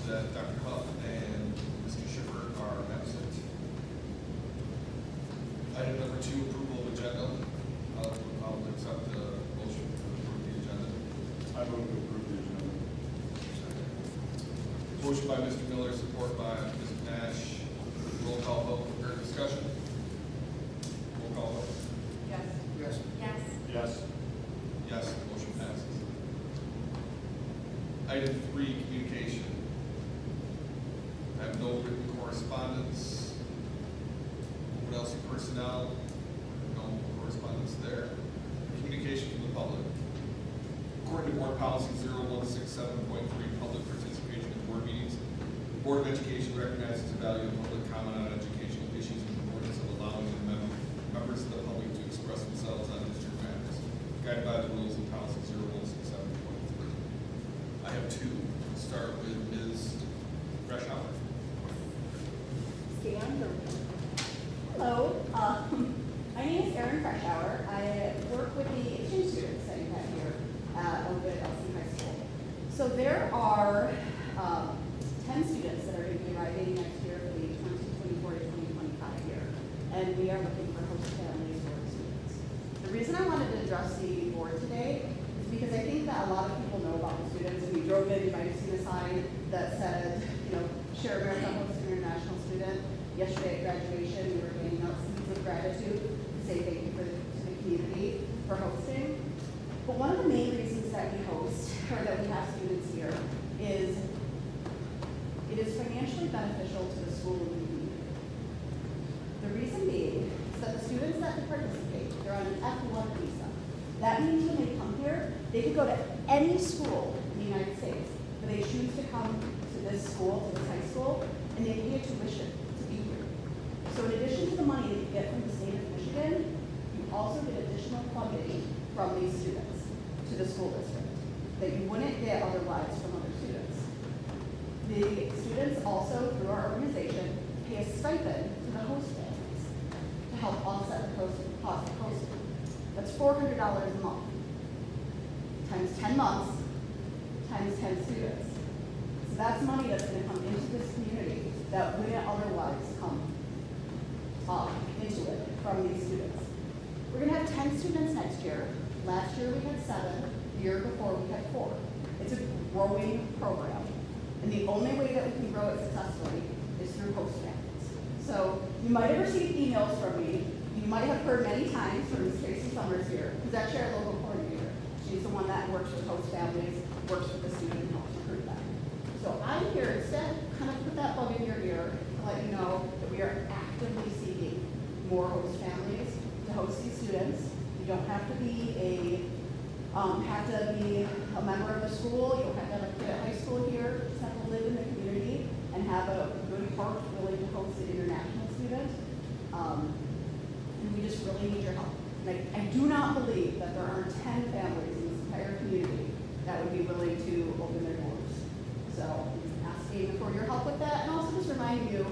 that Dr. Huff and Mr. Schiffer are absent. Item number 2, approval of agenda. I'll accept the motion to approve the agenda. I move to approve the agenda. Motion by Mr. Miller, support by Ms. Nash. Roll call vote or discussion. Roll call vote. Yes. Yes. Yes. Yes. Yes, motion passes. Item 3, communication. I have no written correspondence. Ovid-Elsie personnel, no correspondence there. Communication from the public. According to Board Policy 0167.3, public participation in board meetings, the Board of Education recognizes the value of public comment on educational issues and the importance of allowing the members of the public to express themselves on district matters, guided by the rules and policy 0167.3. I have 2. We'll start with Ms. Freshour. Hello, my name is Erin Freshour. I work with the exchange students that you have here at Ovid-Elsie High School. So there are 10 students that are going to be arriving next year for the 2024 to 2025 year, and we are looking for host families for the students. The reason I wanted to address the board today is because I think that a lot of people know about the students, and we drove in, you might have seen a sign that said, Share America Host International Student. Yesterday at graduation, we were handing out seeds of gratitude to say thank you to the community for hosting. But one of the main reasons that we host, or that we have students here, is it is financially beneficial to the school and the community. The reason being is that the students that participate, they're on an F1 visa. That means when they come here, they can go to any school in the United States, but they choose to come to this school, to this high school, and they pay a tuition to be here. So in addition to the money that you get from the state of Michigan, you also get additional funding from these students to the school district that you wouldn't get otherwise from other students. The students also, through our organization, pay a stipend to the host families to help offset the cost of hosting. That's $400 a month, times 10 months, times 10 students. So that's money that's going to come into this community that wouldn't otherwise come into it from these students. We're going to have 10 students next year. Last year we had 7. The year before we had 4. It's a growing program. And the only way that we can grow it successfully is through host families. So you might have received emails from me. You might have heard many times from Ms. Tracy Summers here, who's actually our local coordinator. She's the one that works with host families, works with the student, and helps recruit them. So I'm here instead, kind of put that bug in your ear to let you know that we are actively seeking more host families to host these students. You don't have to be a member of the school. You don't have to have a kid at high school here. You just have to live in the community and have a good heart willing to host an international student. And we just really need your help. And I do not believe that there aren't 10 families in this entire community that would be willing to open their doors. So I'm asking for your help with that, and also just remind you,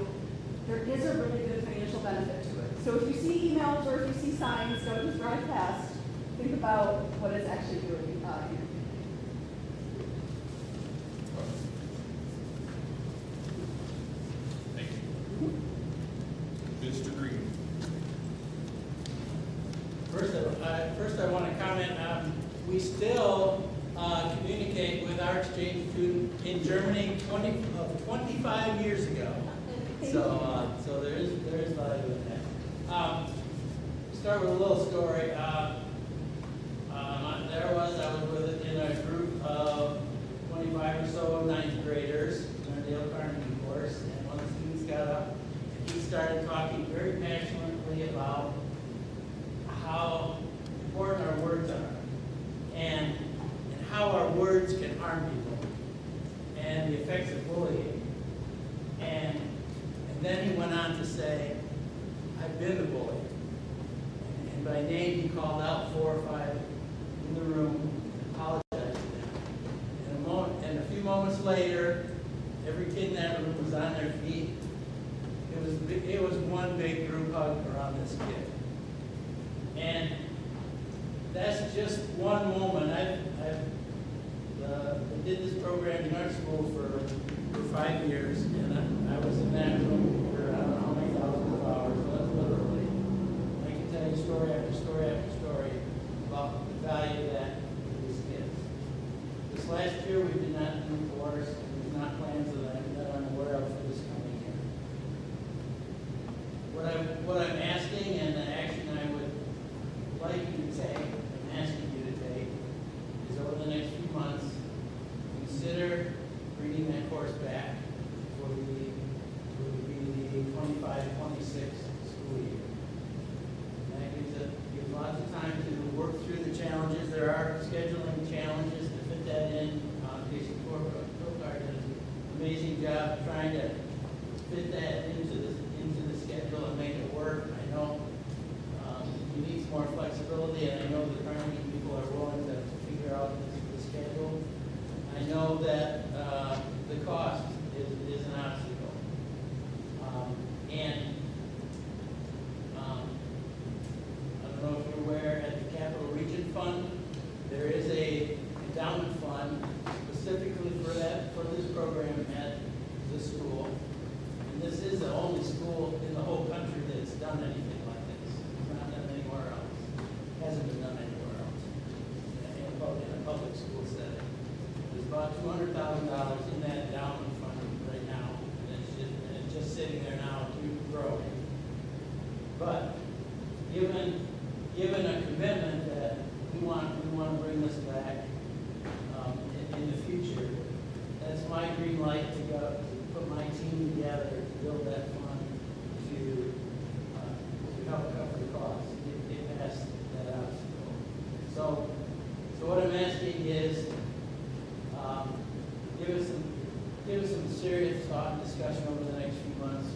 there is a really good financial benefit to it. So if you see emails or if you see signs, don't just drive past. Think about what it's actually doing here. Thank you. Mr. Green. First I want to comment, we still communicate with our exchange student in Germany 25 years ago. So there is value in that. Start with a little story. I was in a group of 25 or so ninth graders in our Dale Carnegie course, and one of the students got up and he started talking very passionately about how important our words are and how our words can harm people and the effects of bullying. And then he went on to say, I've been the bully. And by name he called out 4 or 5 in the room and apologized to them. And a few moments later, every kid in that room was on their feet. It was one big group hug around this kid. And that's just one moment. I did this program in our school for 5 years, and I was in that room for I don't know how many thousands of hours, but literally. I can tell you story after story after story about the value of that to these kids. This last year, we did not do course, and there's not plans that I'm aware of for this coming year. What I'm asking, and the action I would like you to take, I'm asking you to take, is over the next few months, consider bringing that course back for the 25-26 school year. And that gives lots of time to work through the challenges. There are scheduling challenges to fit that in. Jason Torkard does an amazing job trying to fit that into the schedule and make it work. I know he needs more flexibility, and I know the Carnegie people are willing to figure out the schedule. I know that the cost is an obstacle. I don't know if you're aware, at the Capital Region Fund, there is a endowment fund specifically for this program at the school. And this is the only school in the whole country that's done anything like this. It's not done anywhere else. Hasn't been done anywhere else in a public school setting. There's about $200,000 in that endowment fund right now, and it's just sitting there now to grow. But given a commitment that we want to bring this back in the future, that's my green light to go to put my team together to build that fund to help cover the costs, get past that obstacle. So what I'm asking is, give us some serious thought and discussion over the next few months.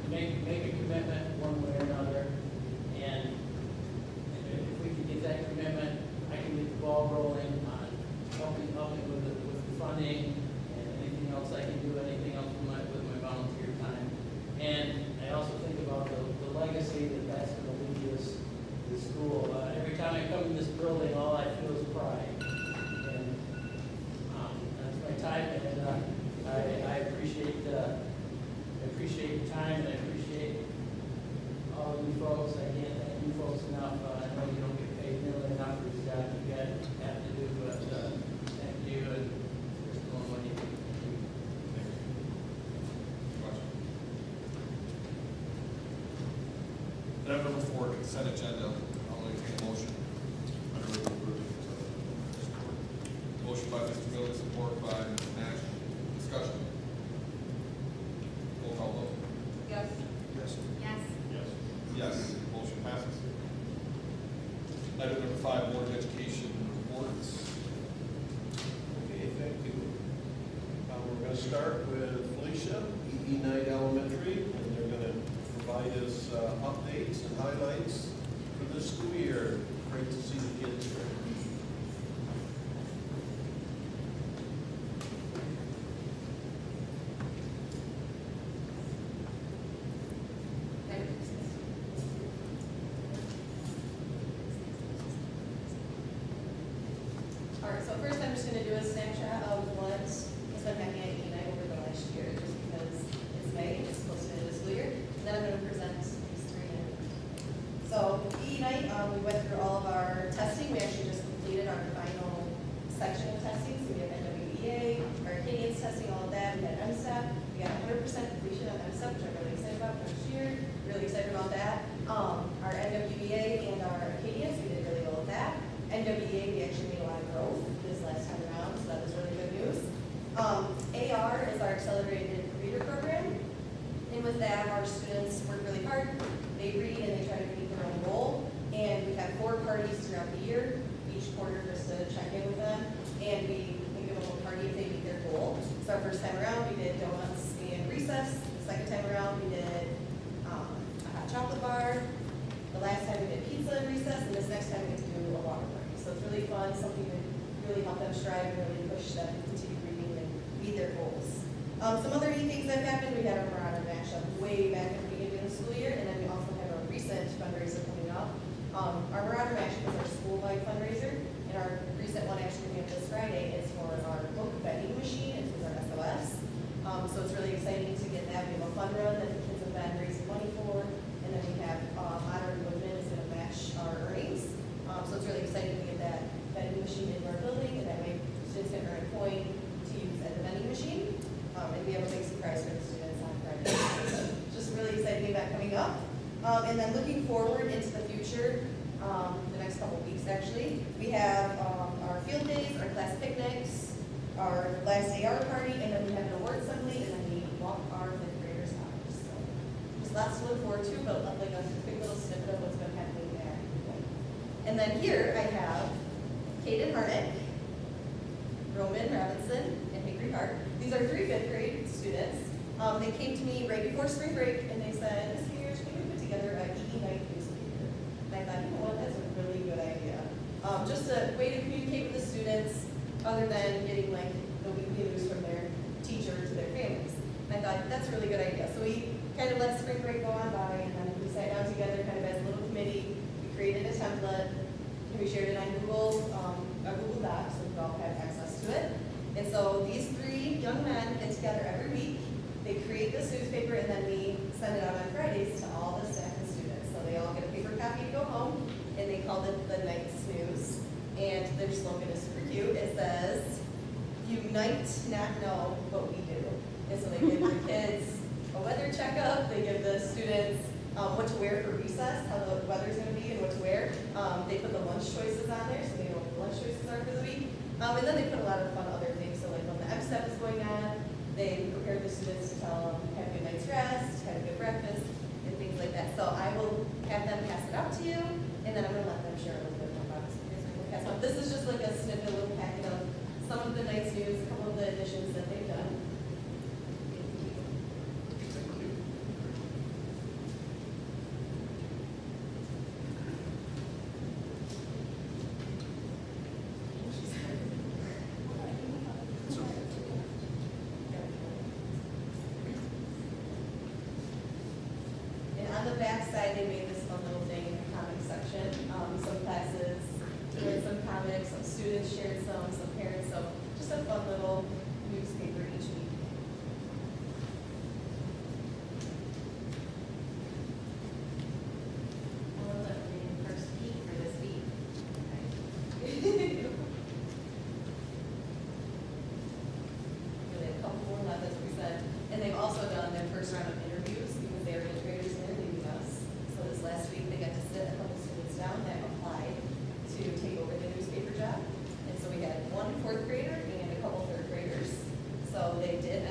Make a commitment one way or another, and if we can get that commitment, I can get the ball rolling on helping with the funding and anything else I can do, anything else with my volunteer time. And I also think about the legacy that's going to leave this school. Every time I come in this building, all I feel is pride. And that's my time, and I appreciate your time, and I appreciate all of you folks. I can't thank you folks enough. I know you don't get paid nearly enough for this job you guys have to do, but thank you, and just doing what you do. Item number 4, consent agenda. I'll entertain a motion. I move to approve the consent agenda. Motion by Mr. Miller, support by Mr. Nash. Discussion. Roll call vote. Yes. Yes. Yes. Yes. Yes, motion passes. Item number 5, Board of Education reports. Okay, thank you. We're going to start with Felicia, EE Knight Elementary, and they're going to provide us updates and highlights for this school year. Great to see the kids here. All right, so first I'm just going to do a snapshot of what has been happening at E&I over the last year, just because it's May and it's close to the end of the school year. And then I'm going to present these 3 items. So E&I, we went through all of our testing. We actually just completed our final section of testing. So we have NWEA, our Acadians testing, all of that. We had MSTEP. We got 100% completion of MSTEP, which I'm really excited about next year. Really excited about that. Our NWEA and our Acadians, we did really well with that. NWEA, we actually made a lot of growth this last time around, so that was really good news. AR is our accelerated reader program, and with that, our students work really hard. They read and they try to meet their own goal, and we have 4 parties throughout the year, each quarter just to check in with them, and we give them a party if they meet their goal. So our first time around, we did donuts and recess. The second time around, we did a hot chocolate bar. The last time we did pizza and recess, and this next time we get to do a water party. So it's really fun, something to really help them strive and really push them to continue reading and meet their goals. Some other neat things that have happened, we had our Marauder matchup way back at the beginning of the school year, and then we also have a recent fundraiser coming up. Our Marauder matchup is our school-wide fundraiser, and our recent one actually coming up this Friday is for our book vending machine, and it's our SOS. So it's really exciting to get that. We have a fun run that the kids have been raising money for, and then we have modern equipment is gonna match our earnings. So it's really exciting to get that vending machine into our building, and that way students can earn a coin to use at the vending machine. And we have a big surprise for the students on Friday. So just really exciting event coming up. And then looking forward into the future, the next couple of weeks actually, we have our field days, our class picnics, our last day art party, and then we have an award assembly, and then we walk our fifth graders out. So there's lots to look forward to, but like a quick little snippet of what's been happening there. And then here I have Kaden Harnick, Roman Robinson, and Hickory Hart. These are 3 fifth grade students. They came to me right before spring break, and they said, "This year, can we put together a EE night newspaper?" And I thought, you know what, that's a really good idea. Just a way to communicate with the students, other than getting like the weekly news from their teacher to their families. And I thought, that's a really good idea. So we kind of let spring break go on by, and then we sat down together kind of as a little committee. We created a template, and we shared it on Google Docs, so we all had access to it. And so these 3 young men get together every week. They create this newspaper, and then we send it out on Fridays to all the staff and students. So they all get a paper copy to go home, and they called it the Night's News. And their slogan is super cute. It says, "Unite, not know what we do." And so they give the kids a weather checkup. They give the students what to wear for recess, how the weather's going to be, and what to wear. They put the lunch choices on there, so they know what the lunch choices are for the week. And then they put a lot of fun other things. So like when the MSTEP is going on, they prepare the students to tell them, have a good night's rest, have a good breakfast, and things like that. So I will have them pass it out to you, and then I'm going to let them share a little bit more about it. This is just like a snippet, a little packet of some of the night's news, a couple of the additions that they've done. And on the back side, they made this fun little thing in the comic section. Some classes read some comics, some students shared some parents, so just a fun little newspaper each week. I'll let me first peek for this week. Really a couple more left, as we said. And they've also done their first round of interviews because they are integrators and they're leaving us. So this last week, they got to sit a couple students down that applied to take over the newspaper job. And so we had 1 4th grader and a couple 3rd graders. So they did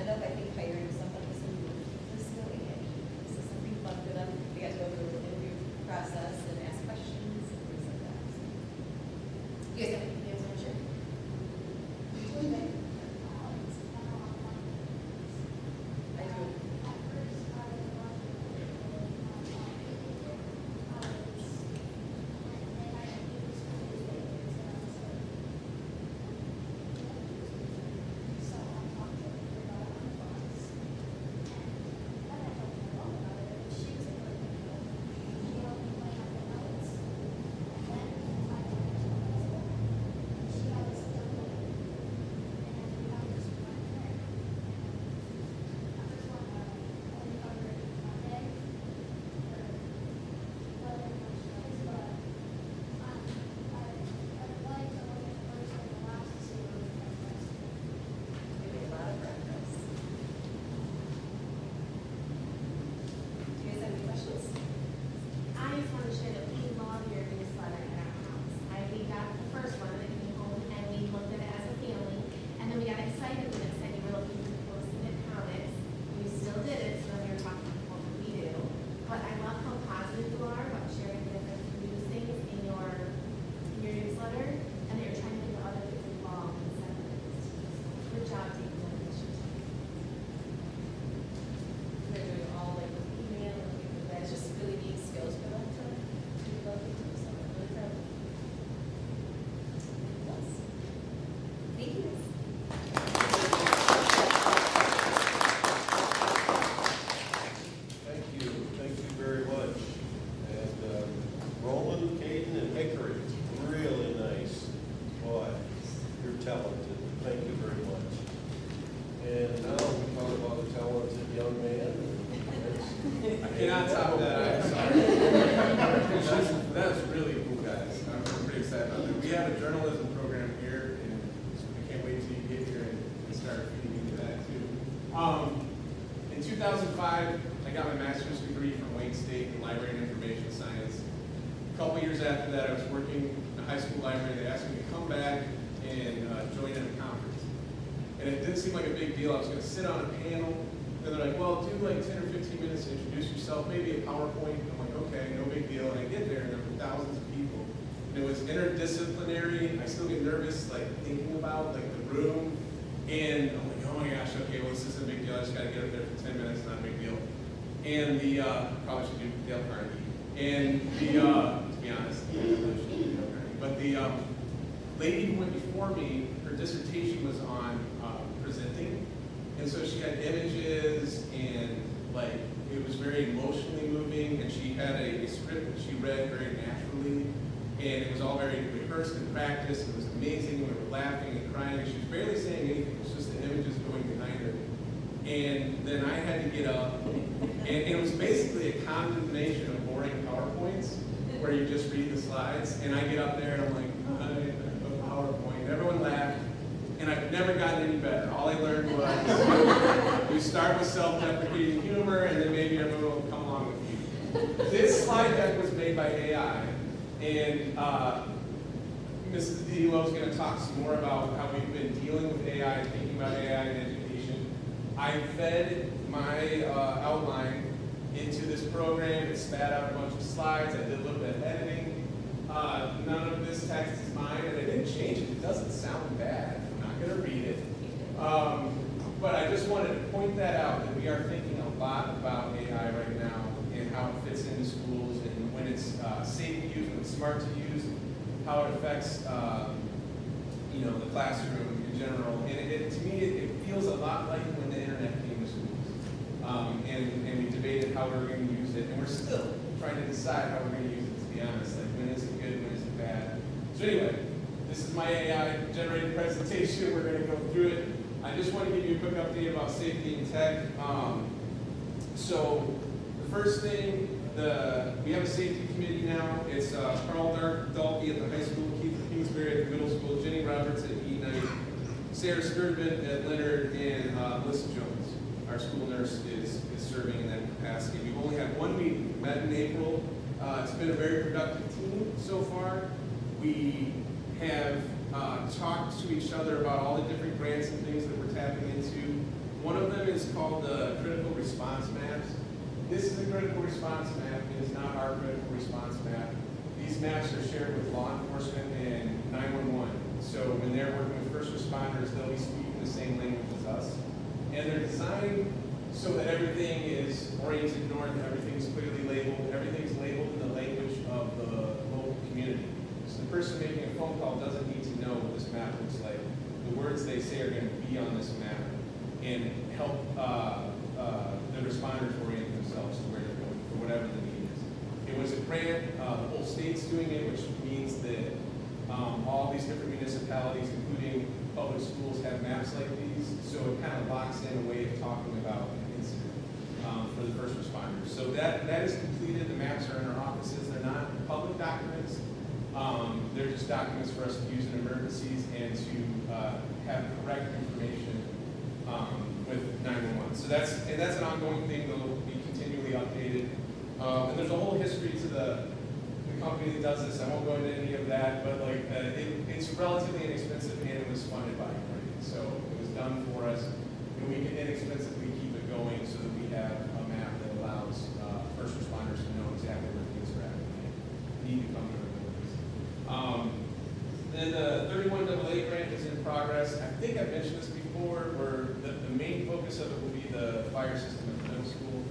have a journalism program here, and I can't wait till you get here and start feeding into that too. In 2005, I got my master's degree from Wayne State in Library and Information Science. A couple years after that, I was working in a high school library. They asked me to come back and join in a conference. And it didn't seem like a big deal. I was going to sit on a panel. And they're like, well, do like 10 or 15 minutes to introduce yourself, maybe a PowerPoint. And I'm like, okay, no big deal. And I get there, and there were thousands of people. And it was interdisciplinary. I still get nervous, like, thinking about, like, the room. And I'm like, oh my gosh, okay, well, this isn't a big deal. I just got to get up there for 10 minutes, not a big deal. And the, probably should do Dale Carnegie. And the, to be honest, I should do Dale Carnegie. But the lady who went before me, her dissertation was on presenting. And so she had images, and like it was very emotionally moving, and she had a script that she read very naturally, and it was all very rehearsed and practiced. It was amazing. We were laughing and crying. She was barely saying anything. It was just the images going behind her. And then I had to get up, and it was basically a condemnation of boring PowerPoints, where you just read the slides. And I get up there, and I'm like, hi, a PowerPoint. Everyone laughed. And I've never gotten any better. All I learned was you start with self-deprecating humor, and then maybe everyone will come along with you. This slide deck was made by AI, and Mrs. Dilo is going to talk some more about how we've been dealing with AI and thinking about AI in education. I fed my outline into this program. It spat out a bunch of slides. I did a little bit of editing. None of this text is mine, and I didn't change it. It doesn't sound bad. Going to read it. But I just wanted to point that out, that we are thinking a lot about AI right now and how it fits into schools, and when it's safe to use, when it's smart to use, how it affects the classroom in general. And to me, it feels a lot like when the internet came to schools. And we debated how we were going to use it, and we're still trying to decide how we're going to use it, to be honest. Like, when is it good, when is it bad? So anyway, this is my AI-generated presentation. We're going to go through it. I just want to give you a quick update about safety and tech. So the first thing, we have a safety committee now. It's Carl Dalby at the high school, Keith Kingsbury at the middle school, Jenny Roberts at E9, Sarah Skurdman at Leonard, and Melissa Jones. Our school nurse is serving in that capacity. We've only had one meeting. We met in April. It's been a very productive team so far. We have talked to each other about all the different grants and things that we're tapping into. One of them is called the Critical Response Maps. This is a critical response map. It is not our critical response map. These maps are shared with law enforcement and 911. So when they're working with first responders, they'll be speaking the same language as us. And they're designed so that everything is oriented north, everything's clearly labeled, everything's labeled in the language of the local community. So the person making a phone call doesn't need to know what this map looks like. The words they say are going to be on this map and help the responders orient themselves to where they're going for whatever the need is. It was a grant, the whole state's doing it, which means that all these different municipalities, including public schools, have maps like these. So it kind of locks in a way of talking about an incident for the first responders. So that is completed. The maps are in our offices. They're not public documents. They're just documents for us to use in emergencies and to have correct information with 911. So that's an ongoing thing that will be continually updated. And there's a whole history to the company that does this. I won't go into any of that, but like it's relatively inexpensive, and it was funded by Ukraine. So it was done for us, and we can inexpensively keep it going so that we have a map that allows first responders to know exactly where things are at when they need to come to their buildings. Then the 31 AA grant is in progress. I think I mentioned this before, where the main focus of it will be the fire system at the middle school.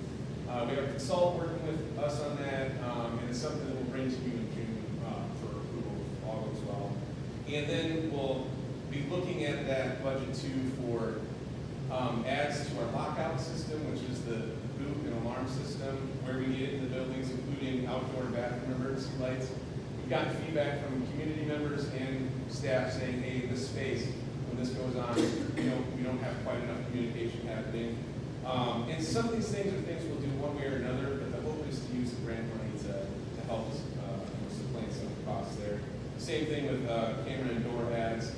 We have a consultant working with us on that, and it's something that we'll bring to you in June for approval if all goes well. And then we'll be looking at that budget too for adds to our lockout system, which is the boot and alarm system, where we get into the buildings, including outdoor bathroom emergency lights. We've gotten feedback from community members and staff saying, hey, this space, when this goes on, we don't have quite enough communication happening. And some of these things are things we'll do one way or another, but the hope is to use the grant money to help us supplant some of the costs there. Same thing with camera and door ads.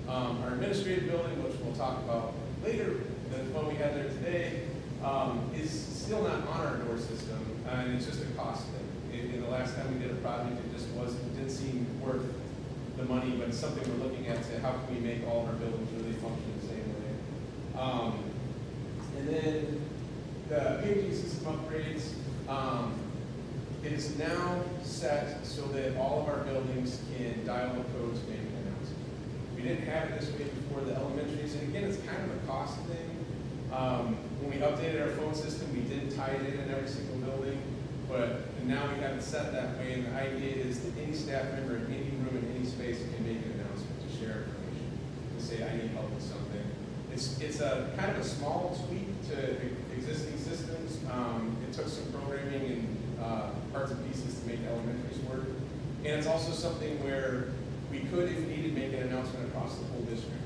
Our administrative building, which we'll talk about later, the one we had there today, is still not on our door system, and it's just a cost thing. In the last time we did a project, it just didn't seem worth the money, but it's something we're looking at to how can we make all of our buildings really function the same way. And then the paging system upgrades, it is now set so that all of our buildings can dial a code to make an announcement. We didn't have it this way before the elementaries, and again, it's kind of a cost thing. When we updated our phone system, we didn't tie it in every single building, but now we have it set that way, and the idea is that any staff member in any room in any space can make an announcement to share information, to say, I need help with something. It's a kind of a small tweak to existing systems. It took some programming and parts and pieces to make elementaries work. And it's also something where we could, if needed, make an announcement across the whole district.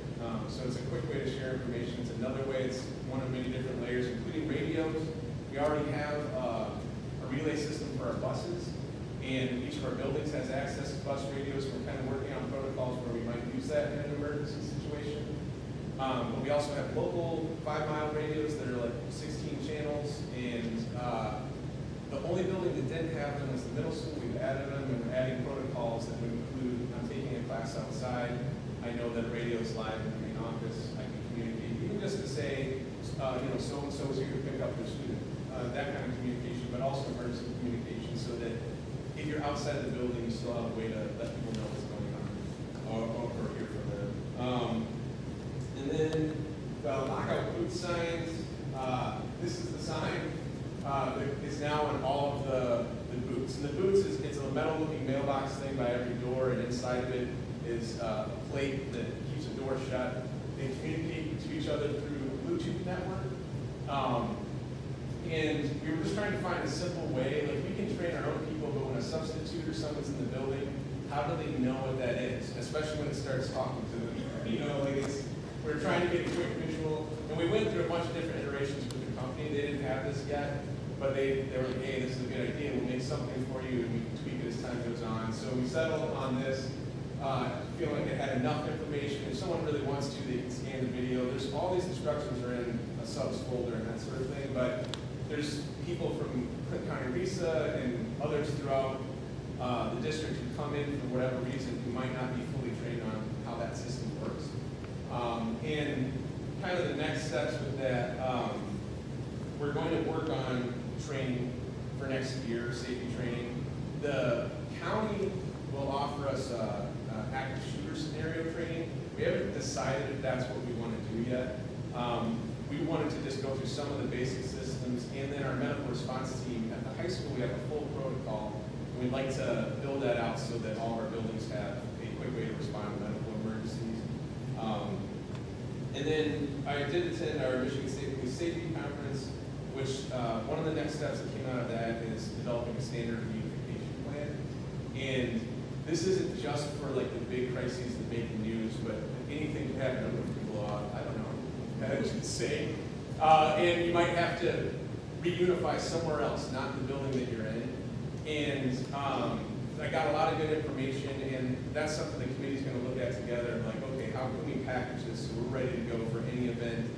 So it's a quick way to share information. It's another way, it's one of many different layers, including radios. We already have a relay system for our buses, and each of our buildings has access to bus radios. We're kind of working on protocols where we might use that in an emergency situation. But we also have local 5-mile radios that are like 16 channels, and the only building that didn't have them was the middle school. We've added them, and we're adding protocols that would include, I'm taking a class outside, I know that radio is live in the main office, I can communicate, even just to say, so-and-so is here to pick up their student, that kind of communication, but also emergency communication, so that if you're outside the building, you still have a way to let people know what's going on, or hear from them. And then the lockout boot signs, this is the sign that is now on all of the boots. And the boots, it's a metal-looking mailbox thing by every door, and inside of it is a plate that keeps the door shut. They communicate to each other through a Bluetooth network. And we were just trying to find a simple way, like we can train our own people, but when a substitute or someone's in the building, how do they know what that is? Especially when it starts talking to them. We're trying to get a quick visual, and we went through a bunch of different iterations with the company. They didn't have this yet, but they were like, hey, this is a good idea. We'll make something for you, and we can tweak it as time goes on. So we settled on this, feeling like it had enough information. If someone really wants to, they can scan the video. There's all these instructions are in a subs folder and that sort of thing, but there's people from Clinton County RESA and others throughout the district who come in for whatever reason who might not be fully trained on how that system works. And kind of the next steps with that, we're going to work on training for next year, safety training. The county will offer us active shooter scenario training. We haven't decided if that's what we want to do yet. We wanted to just go through some of the basic systems, and then our medical response team at the high school, we have a full protocol. And we'd like to build that out so that all of our buildings have a quick way to respond to medical emergencies. And then I did attend our Michigan State Police Safety Conference, which one of the next steps that came out of that is developing a standard unification plan. And this isn't just for like the big crises that make the news, but anything could happen. Number of people off, I don't know, that is insane. And you might have to reunify somewhere else, not the building that you're in. And I got a lot of good information, and that's something the committee's going to look at together. Like, okay, how can we package this so we're ready to go for any event?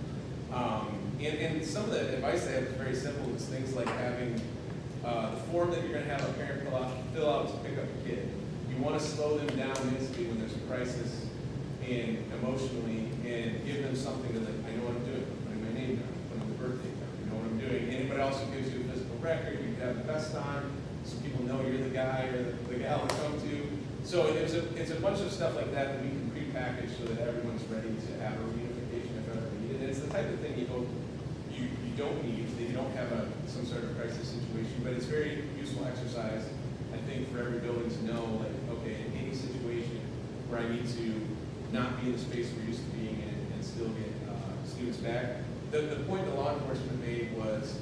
And some of the advice I have is very simple. It's things like having the form that you're going to have a parent fill out to pick up a kid. You want to slow them down mentally when there's a crisis and emotionally, and give them something that, like, I know what I'm doing. I'm putting my name down, I'm putting the birthday down. You know what I'm doing. Anybody else who gives you a physical record, you can have the vest on, so people know you're the guy or the gal to come to. So it's a bunch of stuff like that that we can pre-package so that everyone's ready to have a reunification if ever needed. And it's the type of thing you hope you don't need, that you don't have some sort of crisis situation, but it's very useful exercise, I think, for every building to know, like, okay, in any situation where I need to not be in the space we're used to being in and still get students back. The point the law enforcement made was,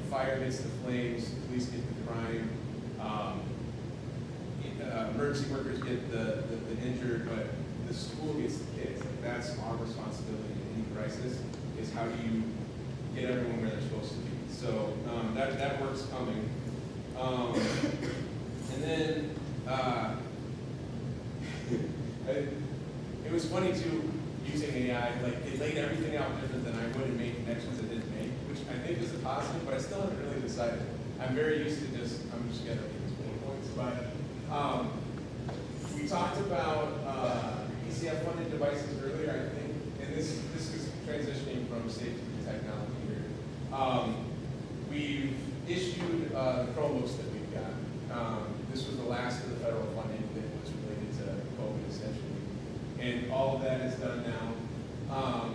fire gets the flames, police get the crime, emergency workers get the injured, but the school gets the kids. Like, that's our responsibility in any crisis, is how do you get everyone where they're supposed to be. So that work's coming. And then It was funny too, using AI, like it laid everything out different than I would and made connections it didn't make, which I think is a positive, but I still haven't really decided. I'm very used to I'm just gonna read these bullet points, but we talked about ECF funded devices earlier, I think, and this is transitioning from safety to technology here. We've issued the Chromebooks that we've got. This was the last of the federal funding that was related to COVID essentially. And all of that is done now.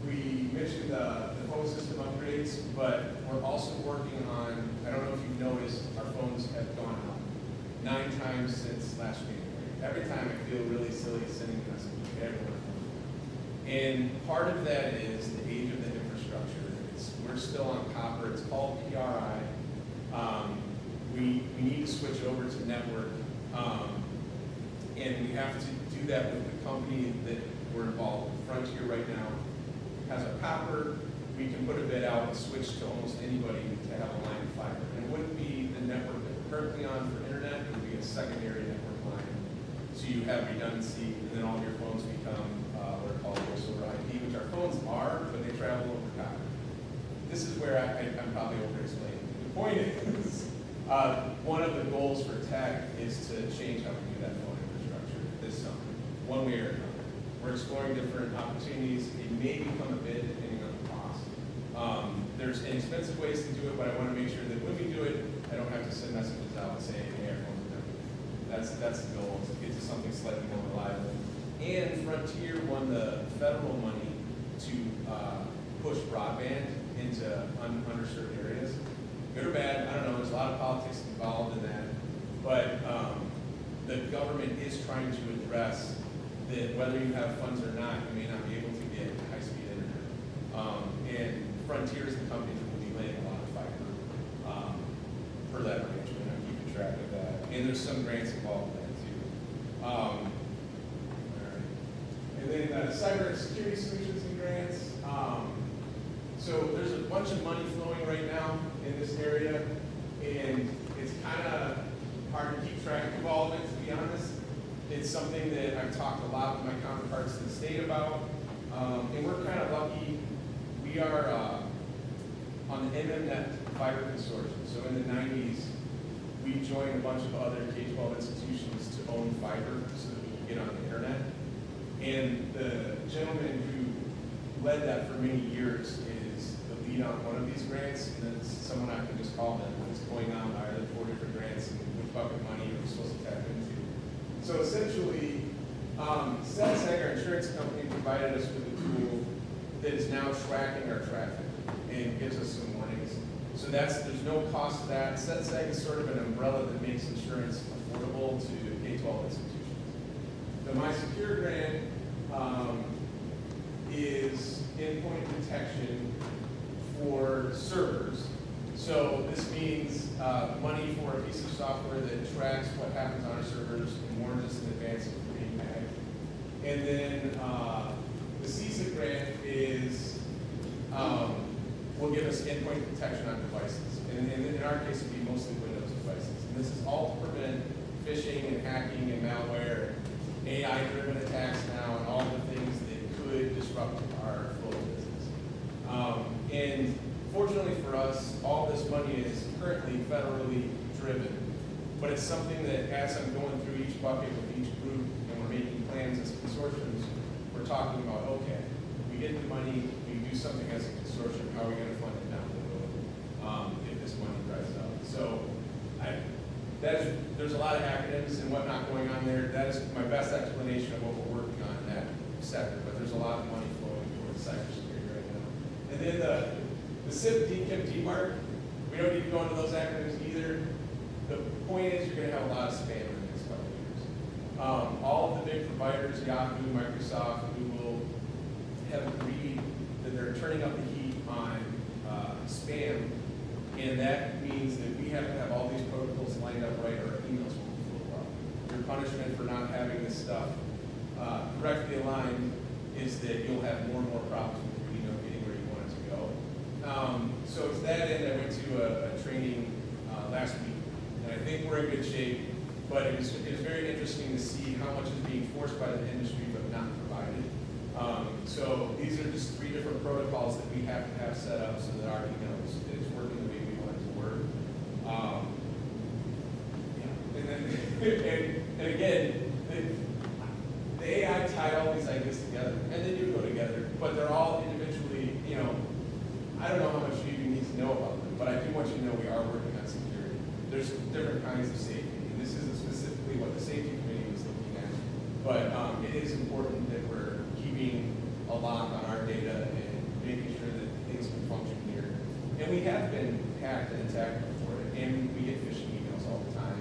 We mentioned the phone system upgrades, but we're also working on, I don't know if you've noticed, our phones have gone up 9 times since last January. Every time I feel really silly sending a message to everyone. And part of that is the age of the infrastructure. We're still on copper. It's called PRI. We need to switch over to network. And we have to do that with the company that we're involved with. Frontier right now has a copper. We can put a bid out and switch to almost anybody to have a line of fiber. And it wouldn't be the network that we're currently on for internet. It would be a secondary network line. So you have redundancy, and then all your phones become what are called voice over IP, which our phones are, but they travel over copper. This is where I'm probably over-explaining. The point is, one of the goals for tech is to change how we do that phone infrastructure this summer, one way or another. We're exploring different opportunities. It may become a bid depending on the cost. There's inexpensive ways to do it, but I want to make sure that when we do it, I don't have to send messages out saying, hey, our phones are done. That's the goal, is to get to something slightly more reliable. And Frontier won the federal money to push broadband into underserved areas. Good or bad, I don't know, there's a lot of politics involved in that. But the government is trying to address that whether you have funds or not, you may not be able to get high-speed internet. And Frontier is the company that will be laying a lot of fiber for that arrangement. I'm keeping track of that. And there's some grants involved in that too. All right. And then cyber security solutions and grants. So there's a bunch of money flowing right now in this area, and it's kind of hard to keep track of all of it, to be honest. It's something that I've talked a lot with my counterparts in the state about, and we're kind of lucky. We are on the MMNet Fiber Consortium. So in the 90s, we joined a bunch of other K-12 institutions to own fiber so that we could get on the internet. And the gentleman who led that for many years is the lead on one of these grants, and it's someone I can just call them when it's going on. Are there 4 different grants, and which bucket money are we supposed to tap into? So essentially, SETSEG, our insurance company, provided us with a tool that is now tracking our traffic and gives us some warnings. So there's no cost to that. SETSEG is sort of an umbrella that makes insurance affordable to K-12 institutions. The My Secure grant is endpoint detection for servers. So this means money for a piece of software that tracks what happens on our servers and warns us in advance of being hacked. And then the CISA grant is will give us endpoint detection on devices. And in our case, it would be mostly Windows devices. And this is all to prevent phishing and hacking and malware, AI-driven attacks now, and all the things that could disrupt our flow of business. And fortunately for us, all this money is currently federally driven, but it's something that as I'm going through each bucket with each group and we're making plans as consortiums, we're talking about, okay, we get the money, we do something as a consortium, how are we going to fund it down the road if this money dries up? So there's a lot of acronyms and whatnot going on there. That is my best explanation of what we're working on in that sector, but there's a lot of money flowing towards cybersecurity right now. And then the SIP, DKIM, DMARC, we don't need to go into those acronyms either. The point is you're going to have a lot of spam in the next couple of years. All of the big providers, Yahoo, Microsoft, Google, have agreed that they're turning up the heat on spam, and that means that we have to have all these protocols lined up right, or our emails won't flow up. Your punishment for not having this stuff correctly aligned is that you'll have more and more problems with your email getting where you want it to go. So to that end, I went to a training last week, and I think we're in good shape, but it was very interesting to see how much is being forced by the industry but not provided. So these are just 3 different protocols that we have to have set up so that our email is working the way we want it to work. Yeah. And then, and again, the AI tied all these ideas together, and they do go together, but they're all individually, I don't know how much you need to know about them, but I do want you to know we are working on security. There's different kinds of safety, and this isn't specifically what the safety committee was looking at, but it is important that we're keeping a lock on our data and making sure that things can function here. And we have been hacked and attacked before, and we get phishing emails all the time.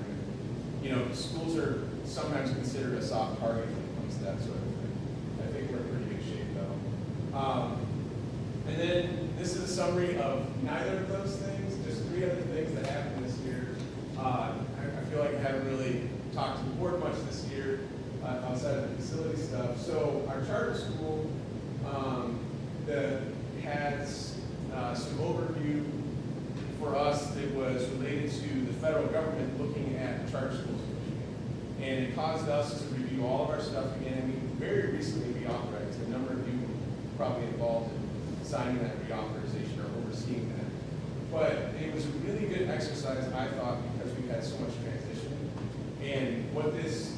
Schools are sometimes considered a soft target when it comes to that sort of thing. I think we're in pretty good shape, though. And then this is a summary of neither of those things, just 3 other things that happened this year. I feel like I haven't really talked to the board much this year outside of the facility stuff. So our charter school has some overview for us that was related to the federal government looking at charter schools in Michigan. And it caused us to review all of our stuff again, and we very recently reauthorized. A number of you were probably involved in signing that reauthorization or overseeing that. But it was a really good exercise, I thought, because we had so much transition. And what this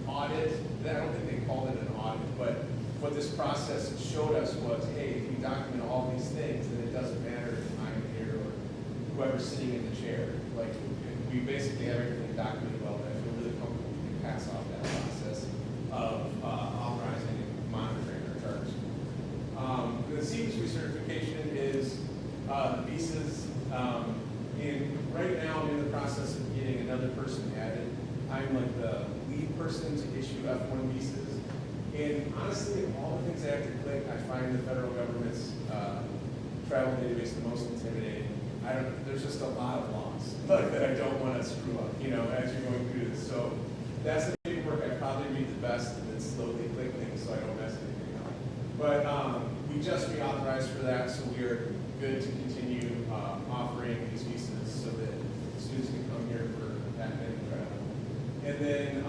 audit, I don't think they called it an audit, but what this process showed us was, hey, if we document all these things, then it doesn't matter if I'm here or whoever's sitting in the chair. Like, we basically have everything documented well, that I feel really comfortable we can pass off that process of authorizing and monitoring our charter school. The CEQUS recertification is the visas. Right now, I'm in the process of getting another person added. I'm like the lead person to issue F1 visas. And honestly, of all the things I have to click, I find the federal government's travel database the most intimidating. There's just a lot of laws that I don't want to screw up, as you're going through this. So that's the paperwork I probably read the best and then slowly click things so I don't mess anything up. But we just reauthorized for that, so we are good to continue offering these visas so that students can come here for academic travel. And then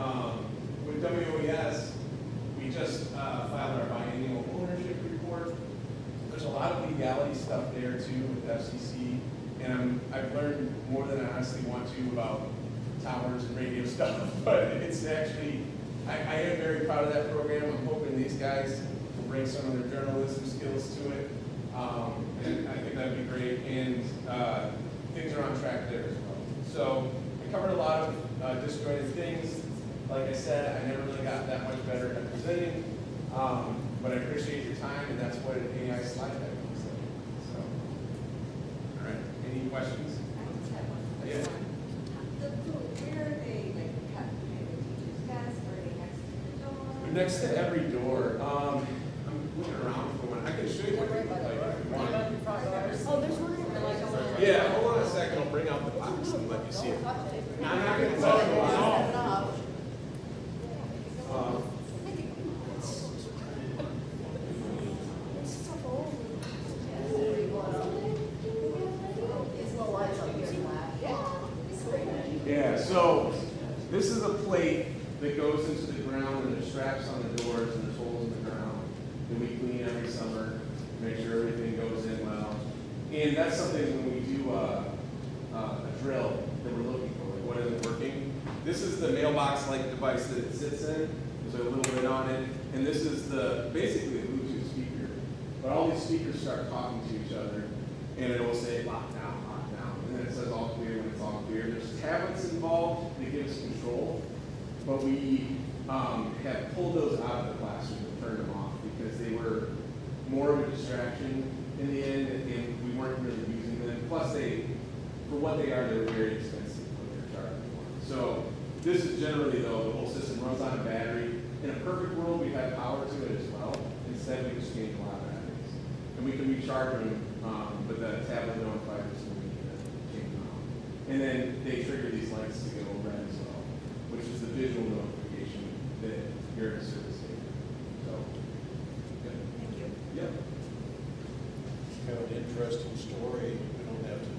with WOES, we just filed our biennial ownership report. There's a lot of legality stuff there too with FCC, and I've learned more than I honestly want to about towers and radio stuff, but it's actually, I am very proud of that program. I'm hoping these guys will bring some of their journalism skills to it, and I think that'd be great, and things are on track there as well. So I covered a lot of disjointed things. Like I said, I never really got that much better at presenting, but I appreciate your time, and that's what an AI slide deck looks like. So, all right, any questions? I just have one quick Yeah. one. The food, where are they, like, cut between the teacher's desk, or are they next to the door? They're next to every door. I'm looking around for one. I can show you what they look like if you want. Oh, there's one in there. Yeah, hold on a second. I'll bring out the box and let you see it. I'm not going to touch it. No. Yeah, so this is a plate that goes into the ground, and there's straps on the doors, and there's holes in the ground that we clean every summer, make sure everything goes in well. And that's something when we do a drill that we're looking for, like what isn't working. This is the mailbox-like device that it sits in. There's a little bit on it, and this is basically the Bluetooth speaker. But all these speakers start talking to each other, and it will say lockdown, and then it says all clear when it's all clear. There's tablets involved that give us control, but we have pulled those out of the classroom and turned them off because they were more of a distraction in the end, and we weren't really using them. Plus, for what they are, they're very expensive when they're charged for. So this is generally, though, the whole system runs on a battery. In a perfect world, we have power to it as well. Instead, we just change a lot of batteries. And we can recharge them, but the tablet notifies us when we need to change them out. And then they trigger these lights to go red as well, which is the visual notification that you're in a service area. So, yeah. Thank you. Yep. Kind of an interesting story. We don't have to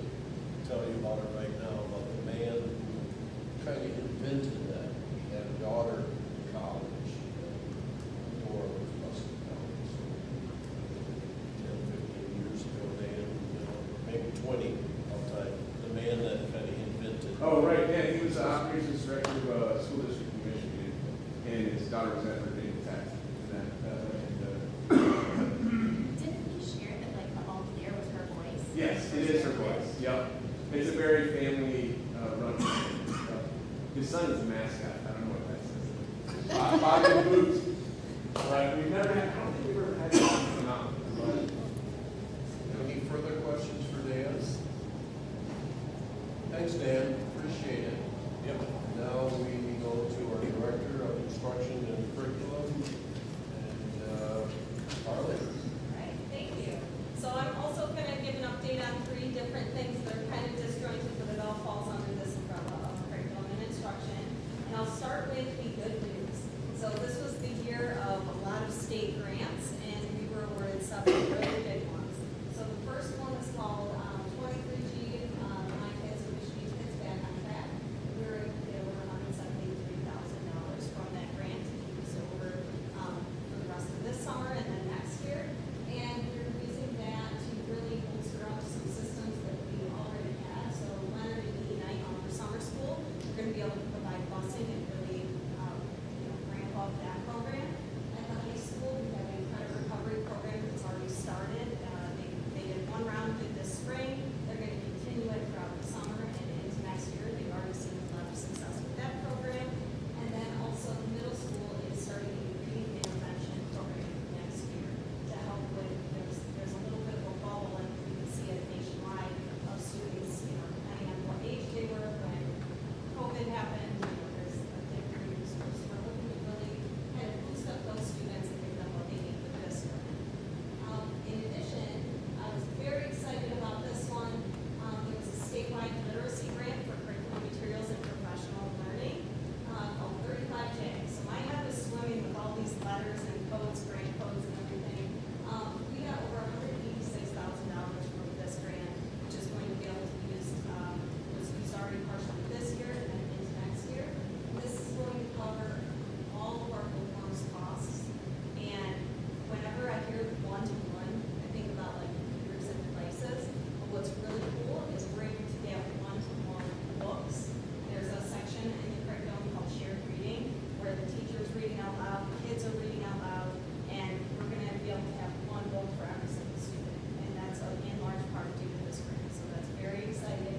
tell you about it right now, about the man who kind of invented that. He had a daughter in college, daughter was at Virginia Tech, and Didn't you share that like the alt there was her voice? yes, it is her voice. Yep, it's a very family run. His son is a mascot. I don't know what that says. Bobby and Boots. But we've never had. I don't think we've ever had dogs come out. But Any further questions for Dan? Thanks, Dan, appreciate it. yep. Now we go to our Director of Instruction and Curriculum, and Harley. Right, thank you. So I'm also going to give an update on 3 different things that are kind of disjointed, but it all falls under this umbrella of curriculum and instruction. And I'll start with the good news. So this was the year of a lot of state grants, and we were awarded 7 really big ones. So the first one is called 23G, My Kids and Wish Kids Back on Track. We were able to get over $173,000 from that grant to keep us over for the rest of this summer and then next year. And we're using that to really bolster up some systems that we already had. So Leonard and E-Night for summer school, we're going to be able to provide busing and really ramp up that program. At the high school, we have a credit recovery program that's already started. They did 1 round this spring. They're going to continue it throughout the summer and into next year. They've already seen a lot of success with that program. And then also middle school is starting a reading intervention program next year to help with, there's a little bit of a bubble, and we can see it nationwide, of students, depending on what age they were when COVID happened, there's a different use. So we're looking to really kind of boost up those students and give them what they need for this year. In addition, I was very excited about this one. It was a statewide literacy grant for curriculum materials and professional learning called 35J. So my head was swimming with all these letters and codes, grant codes and everything. We got over $186,000 from this grant, which is going to be able to be used, was used already partially this year and then into next year. This is going to cover all of our bookworms costs. And whenever I hear one-to-one, I think about like computers and devices. But what's really cool is we're able to get one-to-one books. There's a section in the curriculum called shared reading, where the teacher's reading out loud, the kids are reading out loud, and we're going to be able to have 1 book for every single student. And that's in large part due to this grant. So that's very exciting.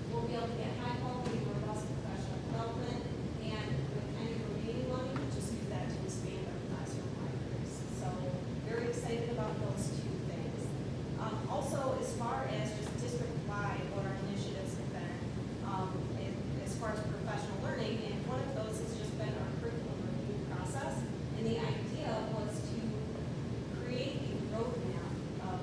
We'll be able to get high quality, robust professional development, and with any remaining money, just use that to expand our classroom libraries. So very excited about those 2 things. Also, as far as just district-wide, what our initiatives have been, as far as professional learning, and one of those has just been our curriculum review process. And the idea was to create a roadmap of,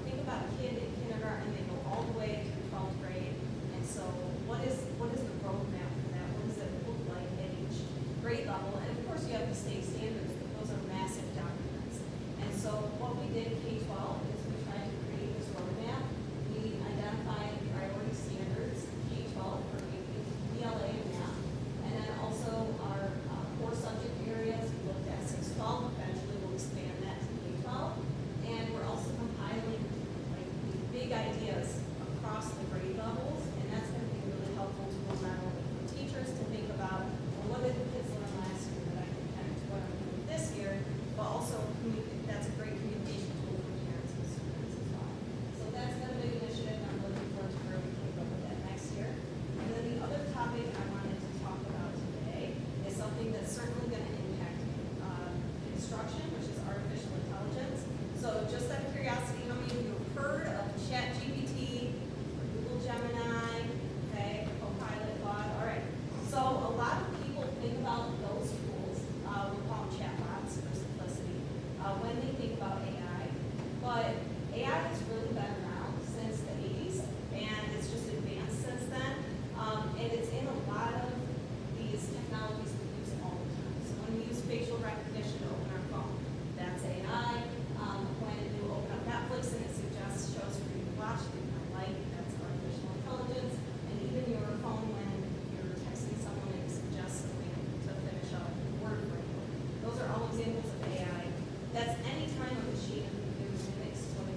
think about a kid in kindergarten, they go all the way to 12th grade. And so what is the roadmap for that? What does it look like at each grade level? And of course, you have the state standards, but those are massive documents. And so what we did K-12 is we tried to create this roadmap. We identified priority standards, K-12 for ELA and math, and then also our core subject areas. We looked at 6-12, eventually we'll expand that to K-12. And we're also compiling like big ideas across the grade levels, and that's going to be really helpful tools not only for teachers to think about, well, what did the kids learn last year that I can connect to what I'm doing this year, but also that's a great communication tool for parents and students as well. So that's been a big initiative, and I'm looking forward to where we can go with that next year. And then the other topic I wanted to talk about today is something that's certainly going to impact instruction, which is artificial intelligence. So just out of curiosity, how many of you have heard of ChatGPT, Google Gemini, okay, Copilot, Claude? All right. So a lot of people think about those tools, we call them chatbots for simplicity, when they think about AI. But AI has really been around since the 80s, and it's just advanced since then. And it's in a lot of these technologies we use all the time. So when we use facial recognition to open our phone, that's AI. When you open up Netflix and it suggests shows for you to watch that you might like, that's artificial intelligence. And even your phone, when you're texting someone and it suggests something to finish up word for you. Those are all examples of AI. That's any time a machine or computer mimics what a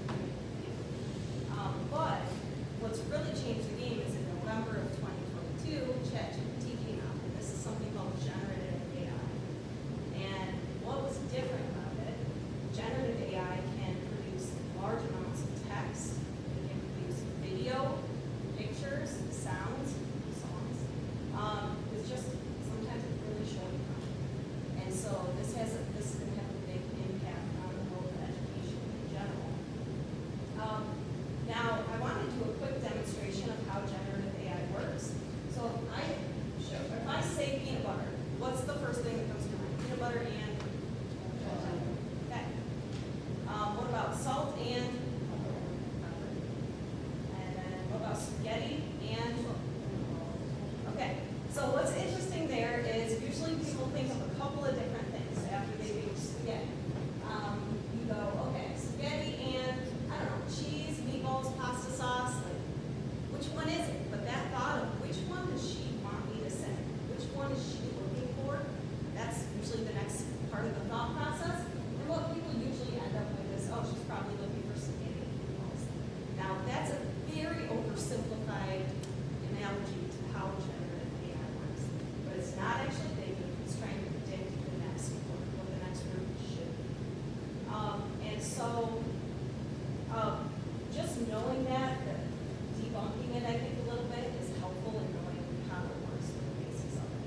butter and? Okay. What about salt and? And then what about spaghetti and? Okay, so what's interesting there is usually people think of a couple of different things after they think spaghetti. You go, okay, spaghetti and, I don't know, cheese, meatballs, pasta sauce, like, which one is it? But that thought of which one does she want me to say? Which one is she looking for? That's usually the next part of the thought process. And what people usually end up with is, oh, she's probably looking for spaghetti and meatballs. Now, that's a very oversimplified analogy to how generative AI works. But it's not actually thinking, it's trying to predict the next word, what the next word should be. And so, just knowing that, debunking it, I think, a little bit is helpful in knowing how it works with the basis of it.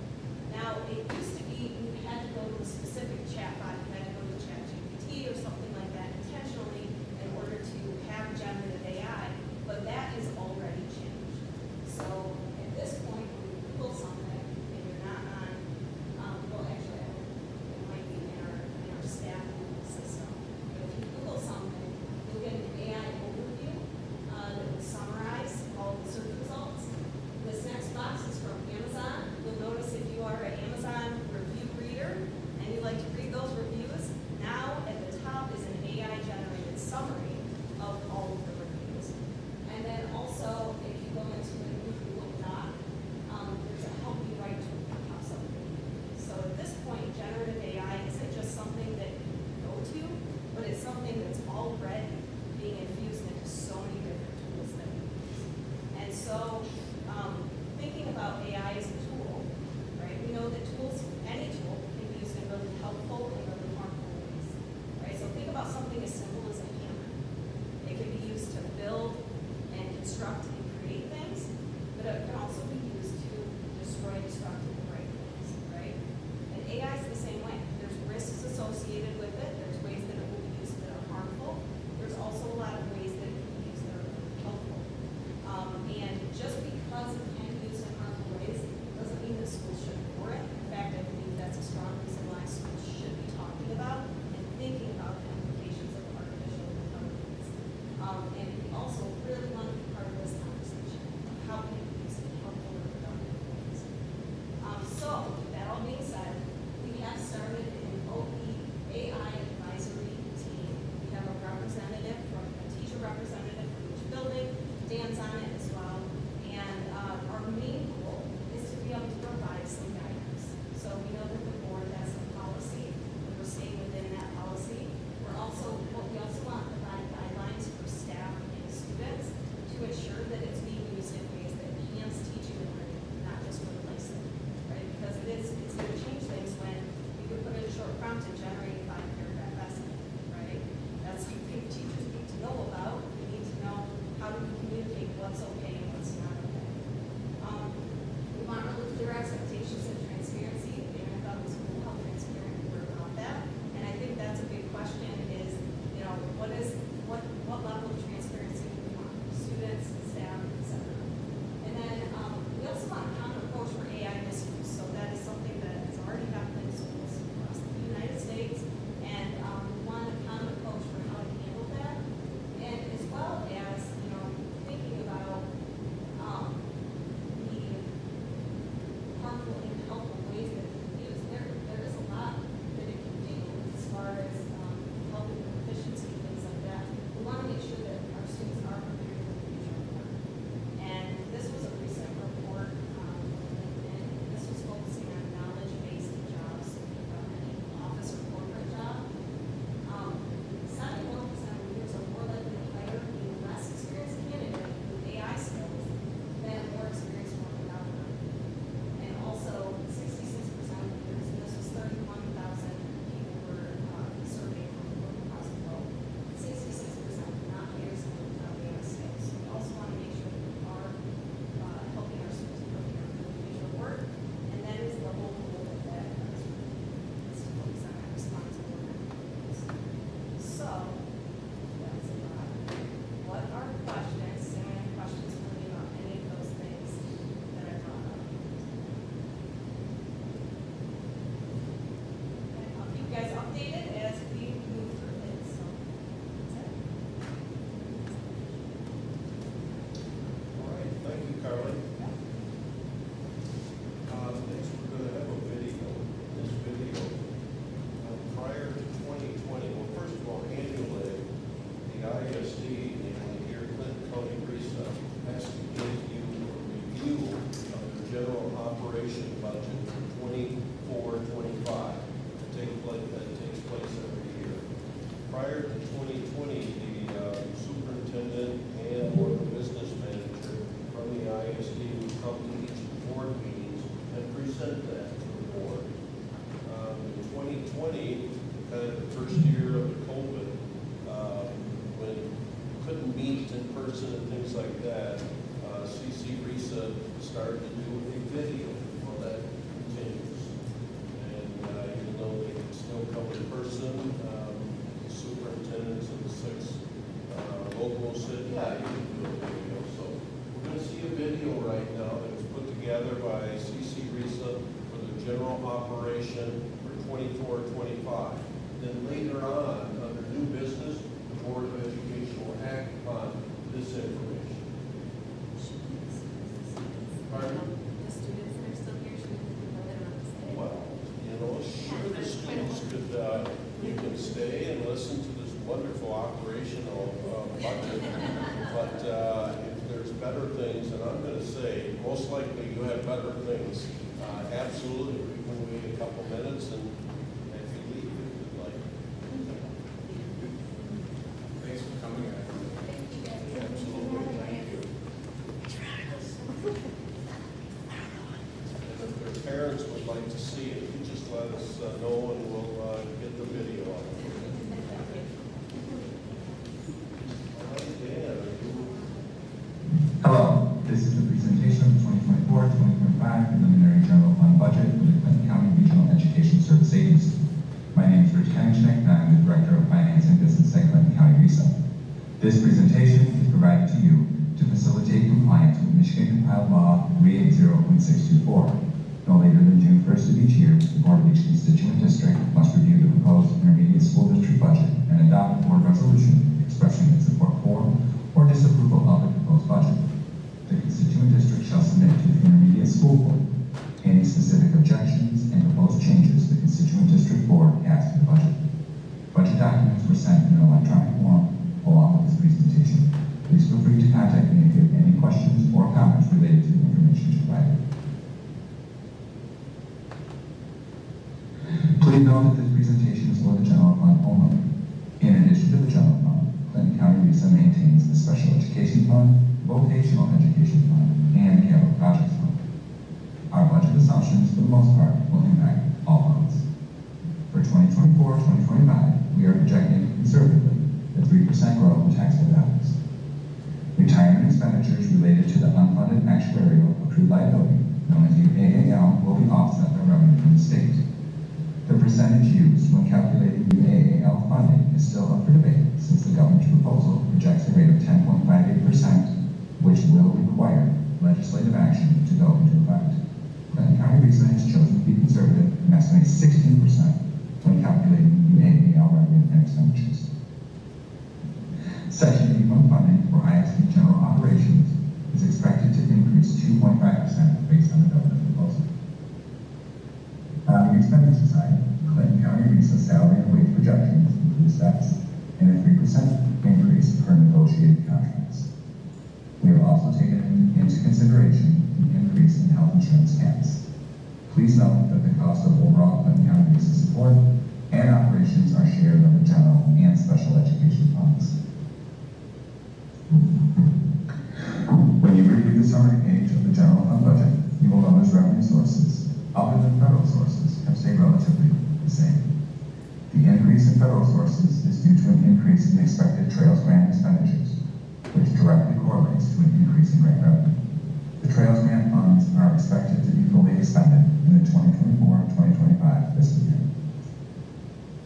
Now, it used to be you had to go to a specific chatbot, you had to go to ChatGPT or something like that intentionally in order to have generative AI, but that is already changed. So at this point, when you Google something and you're not on, well, actually, it might be in our staff Google system. But if you Google something, you'll get an AI overview that will summarize all the search results. This next box is from Amazon. You'll notice if you are an Amazon review reader and you like to read those reviews, now at the top is an AI-generated summary of all of the reviews. And then also, if you go into the new Google Doc, there's a help you write tool that pops up. So at this point, generative AI isn't just something that you go to, but it's something that's already being infused into so many different tools that we use. And so, thinking about AI as a tool, right? We know that tools, any tool, can be used in really helpful and really harmful ways, right? So think about something as simple as a hammer. It can be used to build and construct and create things, but it can also be used to destroy, destruct, and break things, right? And AI is the same way. There's risks associated with it. There's ways that it will be used that are harmful. There's also a lot of ways that it can be used that are really helpful. And just because it can 2020, the superintendent and/or the business manager from the ISD would come to each board meetings and present that to the board. In 2020, kind of the first year of the COVID, when you couldn't meet in person and things like that, CC Risa started to do a video. Well, that continues. And even though they can still come in person, the superintendents of the 6 locals said, yeah, you can do a video. So we're going to see a video right now that was put together by CC Risa for the general operation for 24-25. Then later on, under new business, the Board of Education will act upon this information. Pardon? The students that are still here, should we let them stay? Well, you know, sure, the students could, you can stay and listen to this wonderful operational budget. But if there's better things, and I'm going to say, most likely you have better things, absolutely, we can wait a couple minutes and if you leave, if you'd like. Thanks for coming, guys. Absolutely, thank you. And if their parents would like to see it, you just let us know and we'll get the video on it. All right, Dan, are you? Hello, this is the presentation of the 2024-2025 preliminary general fund budget for the Clinton County Regional Education Service Agency. My name is Rich Kennichnik, and I'm the Director of Finance and Business at Clinton County RESA. This presentation is provided to you to facilitate compliance with Michigan compiled law 380.624. No later than June 1st of each year, the board of each constituent district must review the proposed intermediate school district budget and adopt a board resolution expressing its support for or disapproval of the proposed budget. The constituent district shall submit to the intermediate school board any specific objections and proposed changes the constituent district board has to the budget. Budget documents were sent in an electronic form along with this presentation. Please feel free to contact me if you have any questions or comments related to the information provided. Please note that this presentation is for the general fund only. In addition to the general fund, Clinton County RESA maintains the Special Education Fund, Vocational Education Fund, and Capital Projects Fund. Our budget assumptions, for the most part, will impact all funds. For 2024-2025, we are projecting conservatively a 3% growth in taxable dollars. Retirement expenditures related to the unfunded actuarial accrued liability, known as UAAL, will be offset by revenue from the state. The percentage used when calculating UAAL funding is still up for debate, since the governor's proposal projects a rate of 10.58%, which will require legislative action to go into effect. Clinton County RESA has chosen to be conservative and estimates 16% when calculating UAAL revenue and expenditures. Section 81 funding for ISD general operations is expected to increase 2.5% based on the governor's proposal. On the expenditure side, Clinton County RESA salary and wage projections include steps and a 3% increase per negotiated contracts. We have also taken into consideration the increase in health insurance caps. Please note that the cost of overall Clinton County RESA support and operations are shared on the general and special education funds. When you review the summary page of the general fund budget, you will notice revenue sources, other than federal sources, have stayed relatively the same. The increase in federal sources is due to an increase in expected Trails grant expenditures, which directly correlates to an increase in grant revenue. The Trails grant funds are expected to be fully expended in the 2024-2025 fiscal year.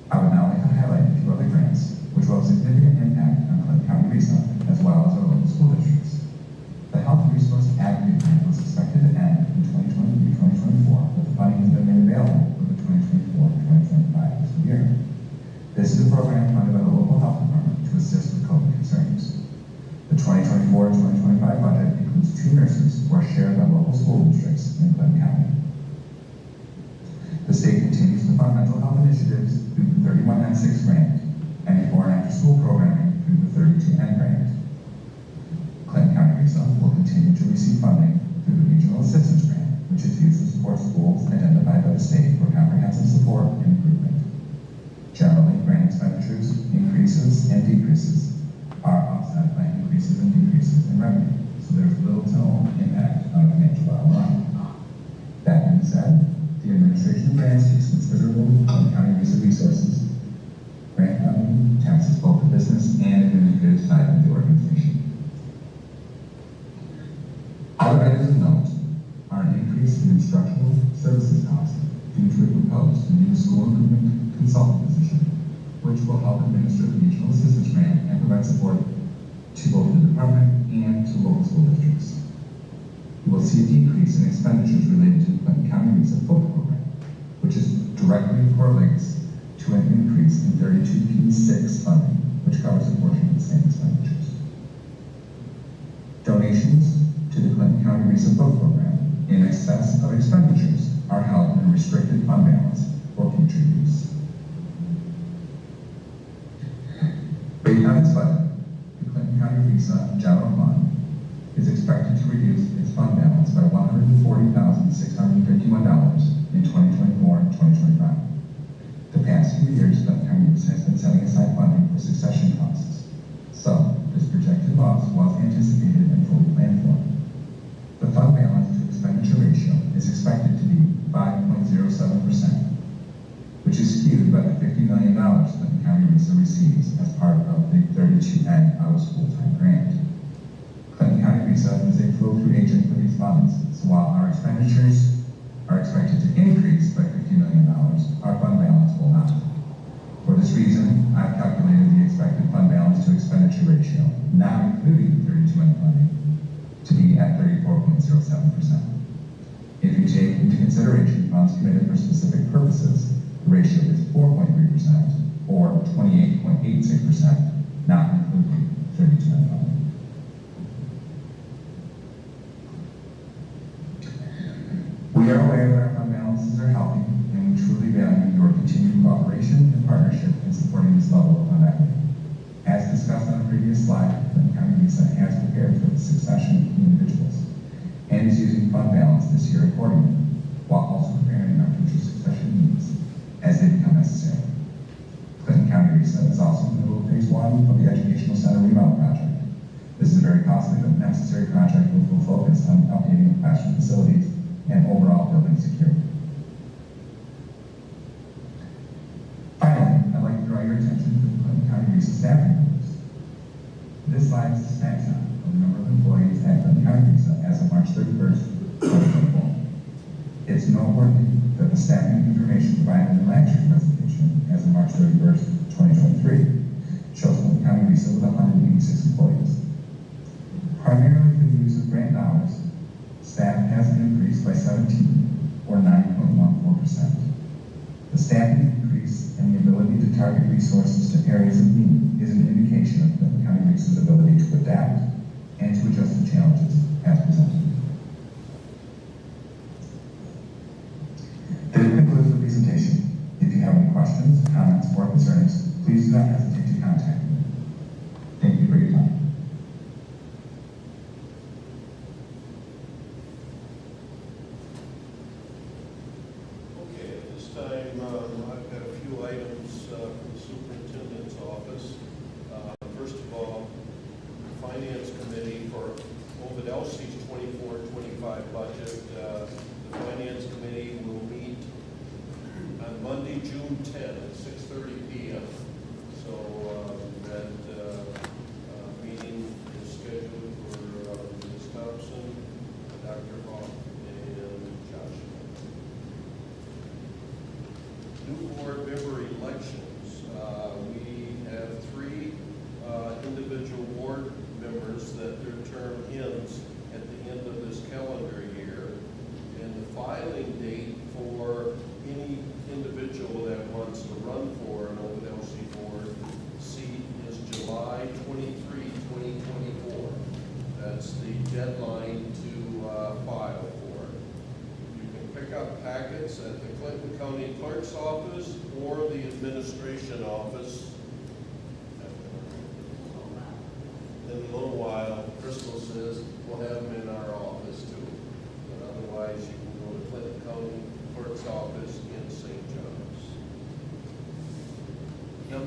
I would now like to highlight a few other grants, which will have significant impact on Clinton County RESA, as well as our local school districts. The Health Resource Aggregate Grant was expected to end in 2023-2024, but the funding has been made available for the 2024-2025 fiscal year. This is a program funded by the local health department to assist with COVID concerns. The 2024-2025 budget includes 2 nurses who are shared by local school districts in Clinton County. The state continues to fund mental health initiatives through the 3196 grant and before and after school programming through the 32N grant. Clinton County RESA will continue to receive funding through the Regional Assistance Grant, which is used to support schools identified by the state for comprehensive support and improvement. Generally, grant expenditures, increases and decreases, are offset by increases and decreases in revenue. So there's little to no impact on the financial bottom line. That being said, the administration of grants takes considerable of the county resources, grant funding, taxes both the business and administrative side of the organization. Other items of note are an increase in instructional services costs due to a proposed new school improvement consultant position, which will help administer the regional assistance grant and provide support to both the department and to local school districts. You will see a decrease in expenditures related to the Clinton County Reset Book Program, which directly correlates to an increase in 32P6 funding, which covers a portion of the same expenditures. Donations to the Clinton County Reset Book Program in excess of expenditures are held in a restricted fund balance for future use. Based on its budget, the Clinton County Reset General Fund is expected to reduce its fund balance by $140,651 in 2024 and 2025. The past few years, Clinton County has been setting aside funding for succession costs. So, this projected loss was anticipated and fully planned for. The fund balance to expenditure ratio is expected to be 5.07%, which is skewed by the $50 million Clinton County receives as part of the 32N out-of-school time grant. Clinton County Reset is a flow-through agent for these funds, so while our expenditures are expected to increase by $50 million, our fund balance will not. For this reason, I've calculated the expected fund balance to expenditure ratio, not including the 32N funding, to be at 34.07%. If you take into consideration funds committed for specific purposes, the ratio is 4.3% or 28.86%, not including 32N funding. We are aware that our fund balances are healthy, and we truly value your continued cooperation and partnership in supporting this level of fund equity. As discussed on a previous slide, Clinton County Reset has prepared for the succession of individuals and is using fund balance this year accordingly, while also preparing our future succession needs as they become necessary. Clinton County Reset is also in the middle of phase 1 of the Educational Center remodel project. This is a very costly but necessary project which will focus on updating the classroom facilities and overall building security. Finally, I'd like to draw your attention to the Clinton County Reset staffing numbers. This slide is a snapshot of the number of employees at Clinton County Reset as of March 31st, 2024. It's noteworthy that the staffing information provided in last year's presentation as of March 31st, 2023 shows Clinton County Reset with 186 employees. Primarily through the use of grant dollars, staff has increased by 17, or 9.14%. The staffing increase and the ability to target resources to areas of need is an indication of Clinton County Reset's ability to adapt and to adjust to challenges as presented. This concludes the presentation. If you have any questions, comments, or concerns, please do not hesitate to contact me. Thank you for your time. I've got a few items from the superintendent's office. First of all, the Finance Committee for Ovid-Elsie's 24-25 budget. The Finance Committee will meet on Monday, June 10 at 6:30 p.m. So that meeting is scheduled for Ms. Thompson, Dr. Hall, and Josh. New board member elections. We have 3 individual board members that their term ends at the end of this calendar year. And the filing date for any individual that wants to run for an Ovid-Elsie board seat is July 23, 2024. That's the deadline to file for. You can pick up packets at the Clinton County Clerk's office or the administration office. In a little while, Crystal says we'll have them in our office too. But otherwise, you can go to Clinton County Clerk's office in St. John's.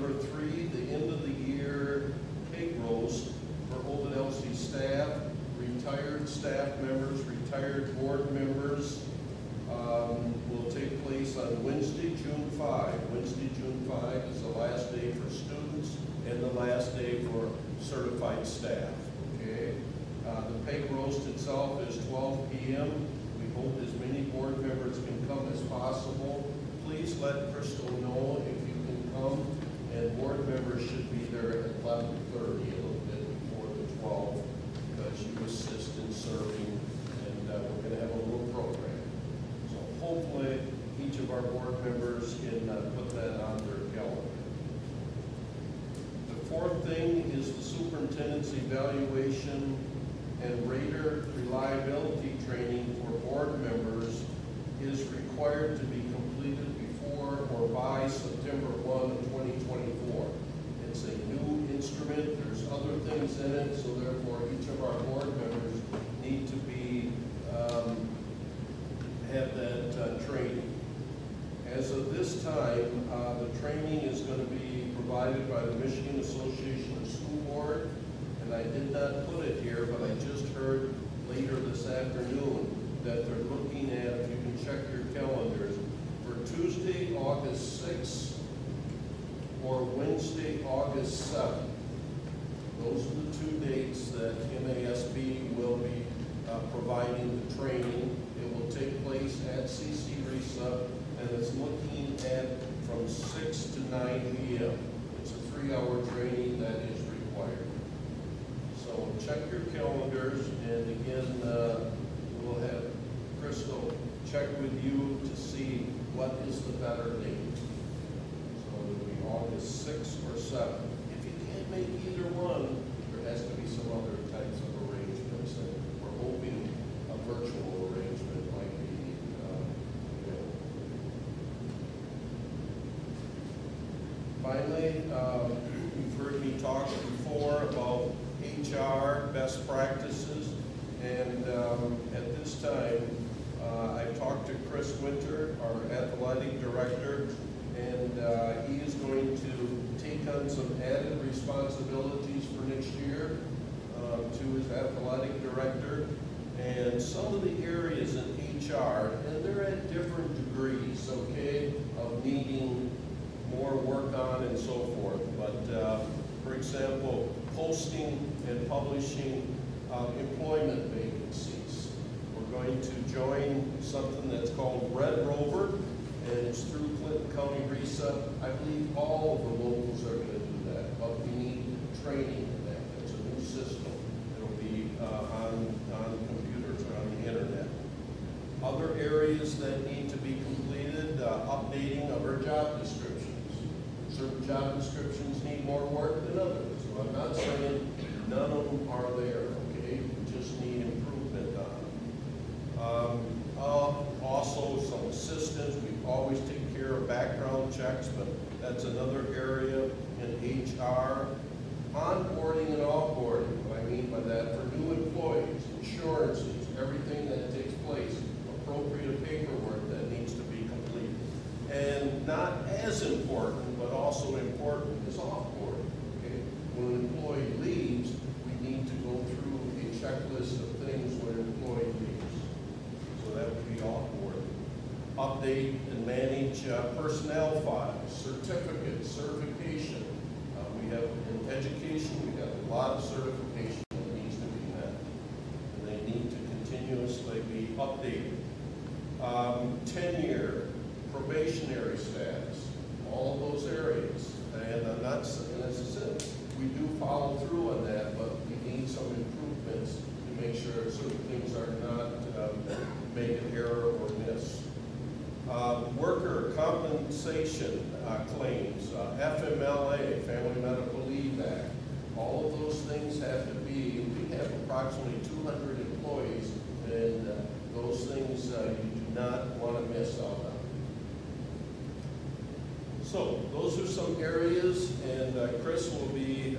Number 3, the end of the year cake roast for Ovid-Elsie staff, retired staff members, retired board members, will take place on Wednesday, June 5. Wednesday, June 5 is the last day for students and the last day for certified staff, okay? The pig roast itself is 12 p.m. We hope as many board members can come as possible. Please let Crystal know if you can come, and board members should be there at 11:30, a little bit before the 12, because you assist in serving, and we're gonna have a little program. So hopefully, each of our board members can put that on their calendar. The fourth thing is the superintendent's evaluation and rater reliability training for board members is required to be completed before or by September 1 of 2024. It's a new instrument, there's other things in it, so therefore each of our board members need to be, have that training. As of this time, the training is going to be provided by the Michigan Association of School Board, and I did not put it here, but I just heard later this afternoon that they're looking at, if you can check your calendars, for Tuesday, August 6th or Wednesday, August 7th. Those are the 2 dates that MASB will be providing the training. It will take place at CC RISA, and it's looking at from 6 to 9 p.m. It's a 3-hour training that is required. So check your calendars, and again, we'll have Crystal check with you to see what is the better date. So it'll be August 6th or 7th. If you can't make either one, there has to be some other types of arrangements, and we're hoping a virtual arrangement might be available. Finally, you've heard me talk before about HR best practices, and at this time, I've talked to Chris Winter, our athletic director, and he is going to take on some added responsibilities for next year to his athletic director. And some of the areas in HR, and they're at different degrees, okay, of needing more work on and so forth. But for example, posting and publishing employment vacancies. We're going to join something that's called Red Rover, and it's through Clinton County RISA. I believe all of the locals are going to do that, but we need training in that. It's a new system. It'll be on computers or on the internet. Other areas that need to be completed, updating of our job descriptions. Certain job descriptions need more work than others. So I'm not saying none of them are there, okay? We just need improvement on them. Also, some assistance. We always take care of background checks, but that's another area in HR. Onboarding and offboarding. What I mean by that, for new employees, insurances, everything that takes place, appropriate paperwork that needs to be completed. And not as important, but also important, is offboarding. Okay? When an employee leaves, we need to go through a checklist of things when an employee leaves. So that would be offboarding. Update and manage personnel files, certificates, certification. We have in education, we have a lot of certification that needs to be met, and they need to continuously be updated. Tenure, probationary status, all of those areas. And I'm not saying, as I said, we do follow through on that, but we need some improvements to make sure certain things are not make an error or miss. Worker compensation claims, FMLA, Family Medical Leave Act, all of those things have to be, we have approximately 200 employees, and those things you do not want to miss out on. So those are some areas, and Chris will be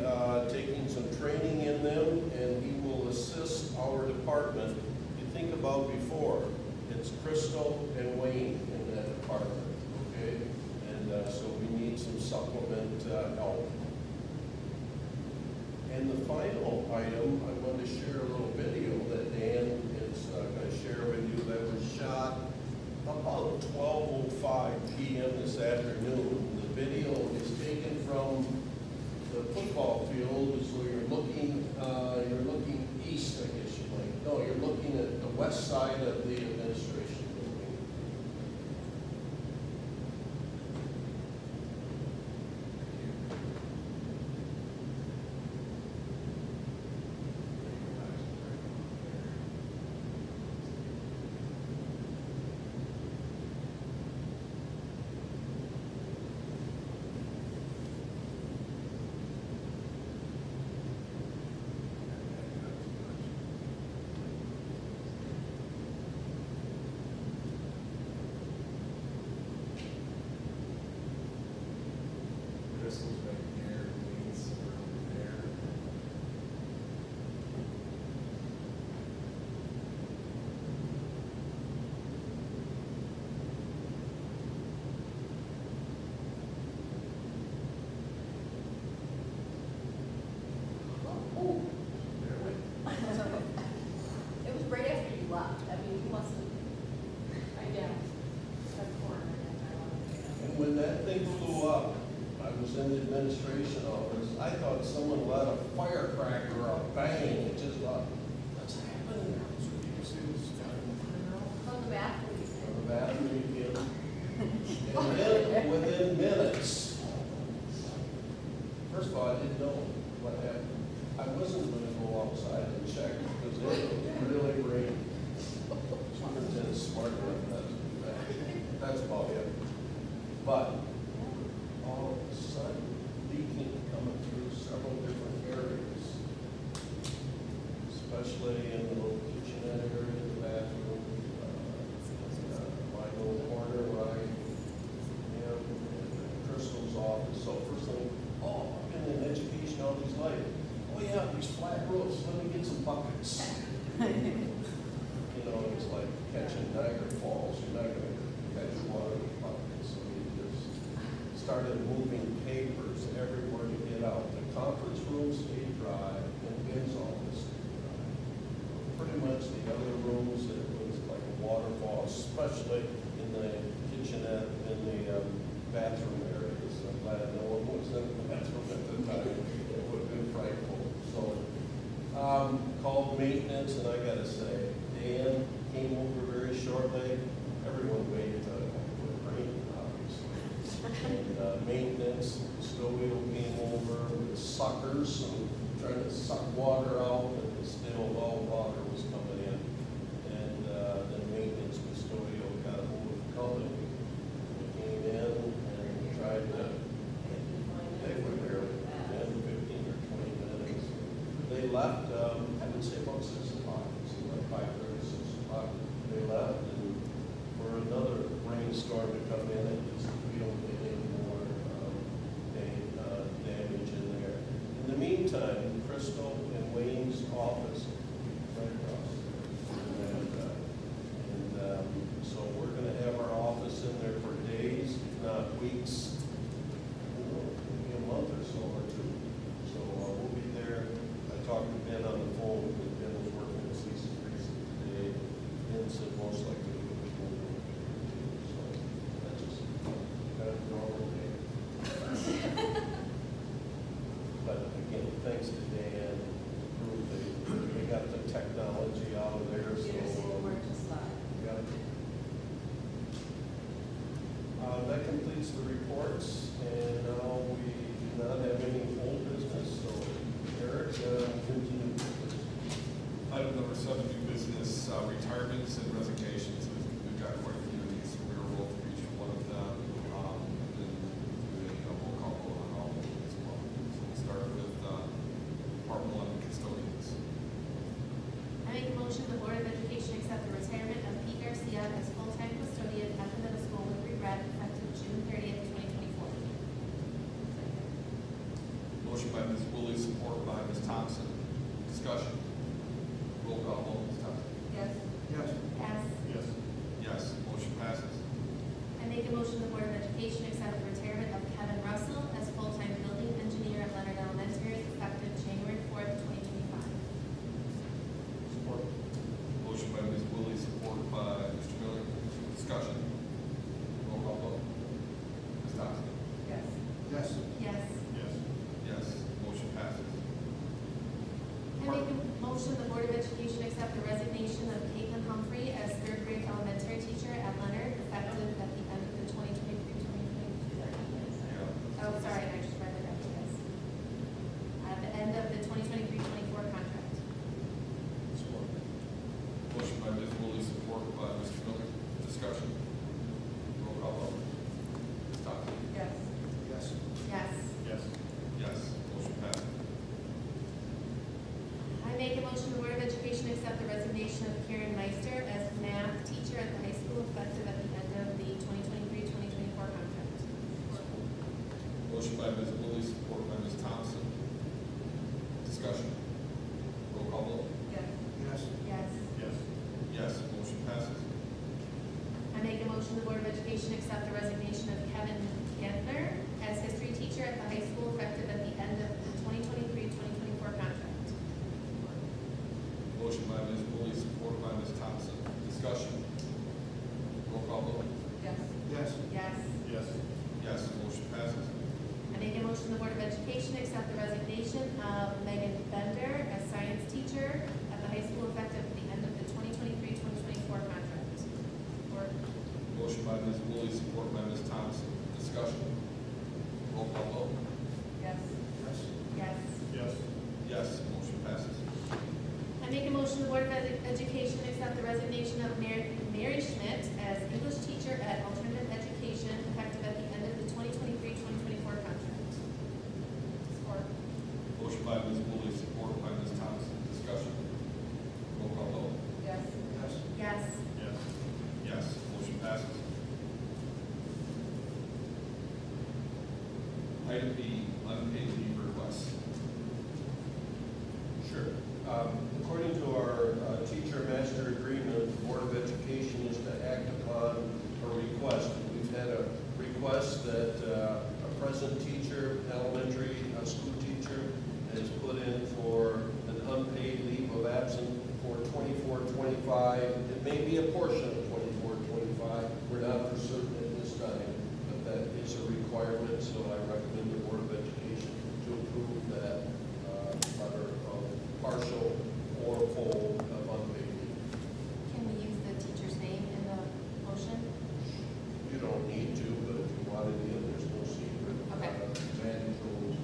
taking some training in them, and he will assist our department. You think about before, it's Crystal and Wayne in that department, okay? And so we need need some supplement help. And the final item, I wanted to share a little video that Dan is going to share with you that was shot about 12:05 p.m. this afternoon. The video is taken from the football field, so you're looking east, I guess you might. No, you're looking at the west side of the administration building. Crystal's right there, Lee's around there. Oh, There we it was right after you left. I mean, you must have, I guess, that's corner. And when that thing flew up, I was in the administration office, I thought someone let a firecracker or a bang, it just thought, what's happening? So you can see this guy From the bathroom. From the bathroom again. And then, within minutes, first of all, I didn't know what happened. I wasn't gonna go outside and check because it was really raining. Superintendent's smart enough not to do that. That's about it. But all of a sudden, leaking coming through several different areas, especially in the little kitchenette area, the bathroom, my little corner where I am, and Crystal's office. So first thing, oh, I've been in education all these life. Oh yeah, these flat roofs, let me get some buckets. You know, it's like catching Niagara Falls, you're not gonna catch water with buckets. So you just started moving papers everywhere to get out. The conference room stayed dry, and Ben's office stayed dry. Pretty much the other rooms, it was like a waterfall, especially in the kitchenette, in the bathroom areas. I'm glad no one was in the bathroom at the time. It would have been frightful. So, called maintenance, and I gotta say, Dan came over very shortly. Everyone waited with rain, obviously. And maintenance, custodial came over with suckers and trying to suck water out, and still all water was coming in. And then maintenance custodial got a hold of the company. We came in and tried to, they were there 10, 15, or 20 minutes. They left, I would say about 6 o'clock, so like 5:30, 6 o'clock. They left, and for another rainstorm to come in, it just, we don't get any more damage in there. In the meantime, Crystal and Wayne's office right across there. So we're gonna have our office in there for days, if not weeks, maybe a month or so or two. So we'll be there. I talked to Ben on the phone, because Ben was working at Cecil Precinct today. Ben said most likely we'll be moving. So that's just kind of a normal day. But again, thanks to Dan, they got the technology out of there, so. Yeah. That completes the reports, and now we do not have any old business, so Eric, continue. Item number 7, new business, retirements and resignations. We've got quite a few of these, so we're going to roll through each one of them, and then do a roll call vote on all of them as well. So we'll start with Department 1 custodians. I make a motion the Board of Education accept the retirement of Pete Garcia as full-time custodian at the middle school with regret effective June 30th, 2024. Motion by Ms. Woolley, support by Ms. Thompson. Discussion. Roll call vote, Ms. Thompson. Yes. Yes. Yes. Yes. Yes, motion passes. I make a motion the Board of Education accept the retirement of Kevin Russ motion the Board of Education accept the resignation of Caitlin Humphrey as third grade elementary teacher at Leonard, effective at the end of the 2023-2024. Oh, sorry, I just read it out to you guys. At the end of the 2023-24 contract. Support. Motion by Ms. Woolley, support by Mr. Miller. Discussion. Roll call vote. Ms. Thompson. Yes. Yes. Yes. Yes. Yes. Motion passes. I make a motion the Board of Education accept the resignation of Karen Meister as math teacher at the high school, effective at the end of the 2023-2024 contract. Motion by Ms. Woolley, support by Ms. Thompson. Discussion. Roll call vote. Yes. Yes. Yes. Yes. Yes. Motion passes. I make a motion the Board of Education accept the resignation of Kevin Gantner as history teacher at the high school, effective at the end of the 2023-2024 contract. Motion by Ms. Woolley, support by Ms. Thompson. Discussion. Roll call vote. Yes. Yes. Yes. Yes. Yes. Motion passes. I make a motion the Board of Education accept the resignation of Megan Bender as science teacher at the high school, effective at the end of the 2023-2024 contract. Motion by Ms. Woolley, support by Ms. Thompson. Discussion. Roll call vote. Yes. Yes. Yes. Yes. Yes. Motion passes. I make a motion the Board of Education accept the resignation of Mary Schmidt as English teacher at Alternative Education, effective at the end of the 2023-2024 contract. Support. Motion by Ms. Woolley, support by Ms. Thompson. Discussion. Roll call vote. Yes. Yes. Yes. Yes. Yes. Motion passes. Item B, unpaid leave requests. Sure. According to our teacher master agreement, the Board of Education is to act upon a request. We've had a request that a present teacher, elementary school teacher, has put in for an unpaid leave of absence for 24-25. It may be a portion of 24-25. We're not for certain at this time, but that is a requirement, so I recommend the Board of Education to approve that letter of partial or full of unpaid leave. Can we use the teacher's name in the motion? You don't need to, but if you want it in, there's no secret. Okay. Mandatory.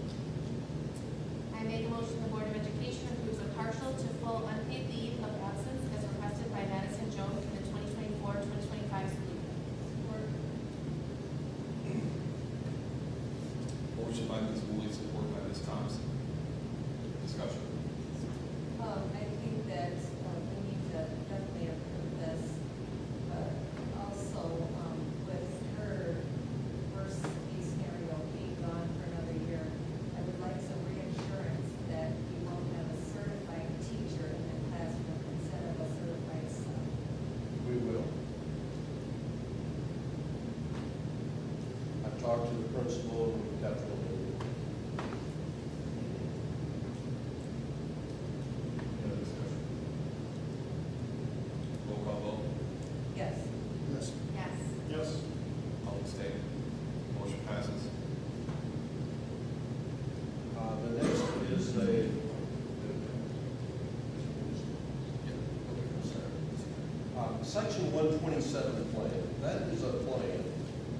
I make a motion the Board of Education approves a partial to full unpaid leave of absence as requested by Madison Jones for the 2024-2025 school year. Motion by Ms. Woolley, support by Ms. Thompson. Discussion. I think that we need to definitely approve this, but also with her worst case scenario being gone for another year, I would like some reassurance that we won't have a certified teacher in the classroom instead of a certified sub. We will. I've talked to the principal, and we definitely will. Any other discussion? Roll call vote. Yes. Yes. Yes. Yes. All abstain. Motion passes. The next is a, Section 127 plan. That is a plan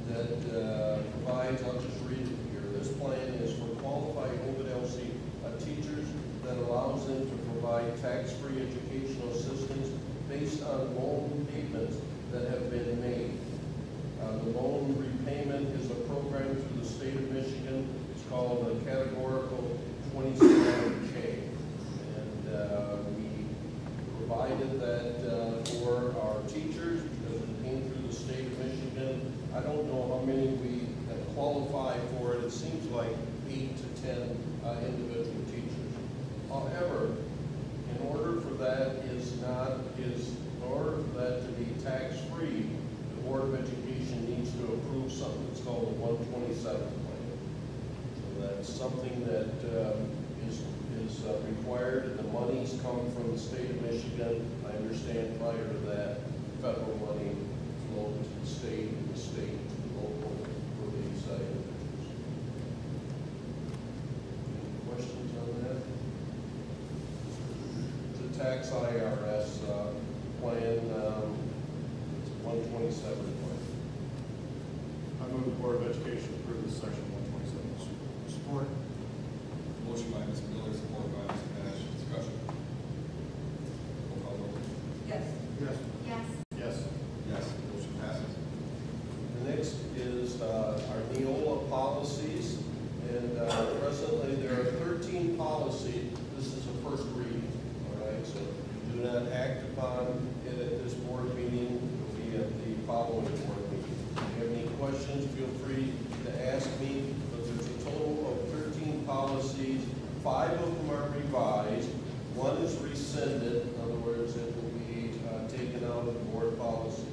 that provides, I'll just read it here. This plan is for qualified Ovid-Elsie teachers that allows them to provide tax-free educational assistance based on loan payments that have been made. The loan repayment is a program through the state of Michigan. It's called the Categorical 27K. And we provided that for our teachers because it came through the state of Michigan. I don't know how many we have qualified for it. It seems like 8 to 10 individual teachers. However, in order for that in order for that to be tax-free, the Board of Education needs to approve something that's called the 127 plan. So that's something that is required, and the monies come from the state of Michigan. I understand prior to that, federal money flowed to the state, and the state to the local for these individuals. Any questions on that? It's a tax IRS plan, it's 127 plan. I move the Board of Education approve this section 127. Support. Motion by Mr. Miller, supported by Mr. Nash. Discussion. Roll call vote. Yes. Yes. Yes. Yes. Yes, motion passes. The next is our Neola policies, and presently there are 13 policies. This is a first reading, all right? So do not act upon it at this board meeting. It will be at the following board meeting. If you have any questions, feel free to ask me. But there's a total of 13 policies. 5 of them are revised. 1 is rescinded. In other words, it will be taken out of the board policy.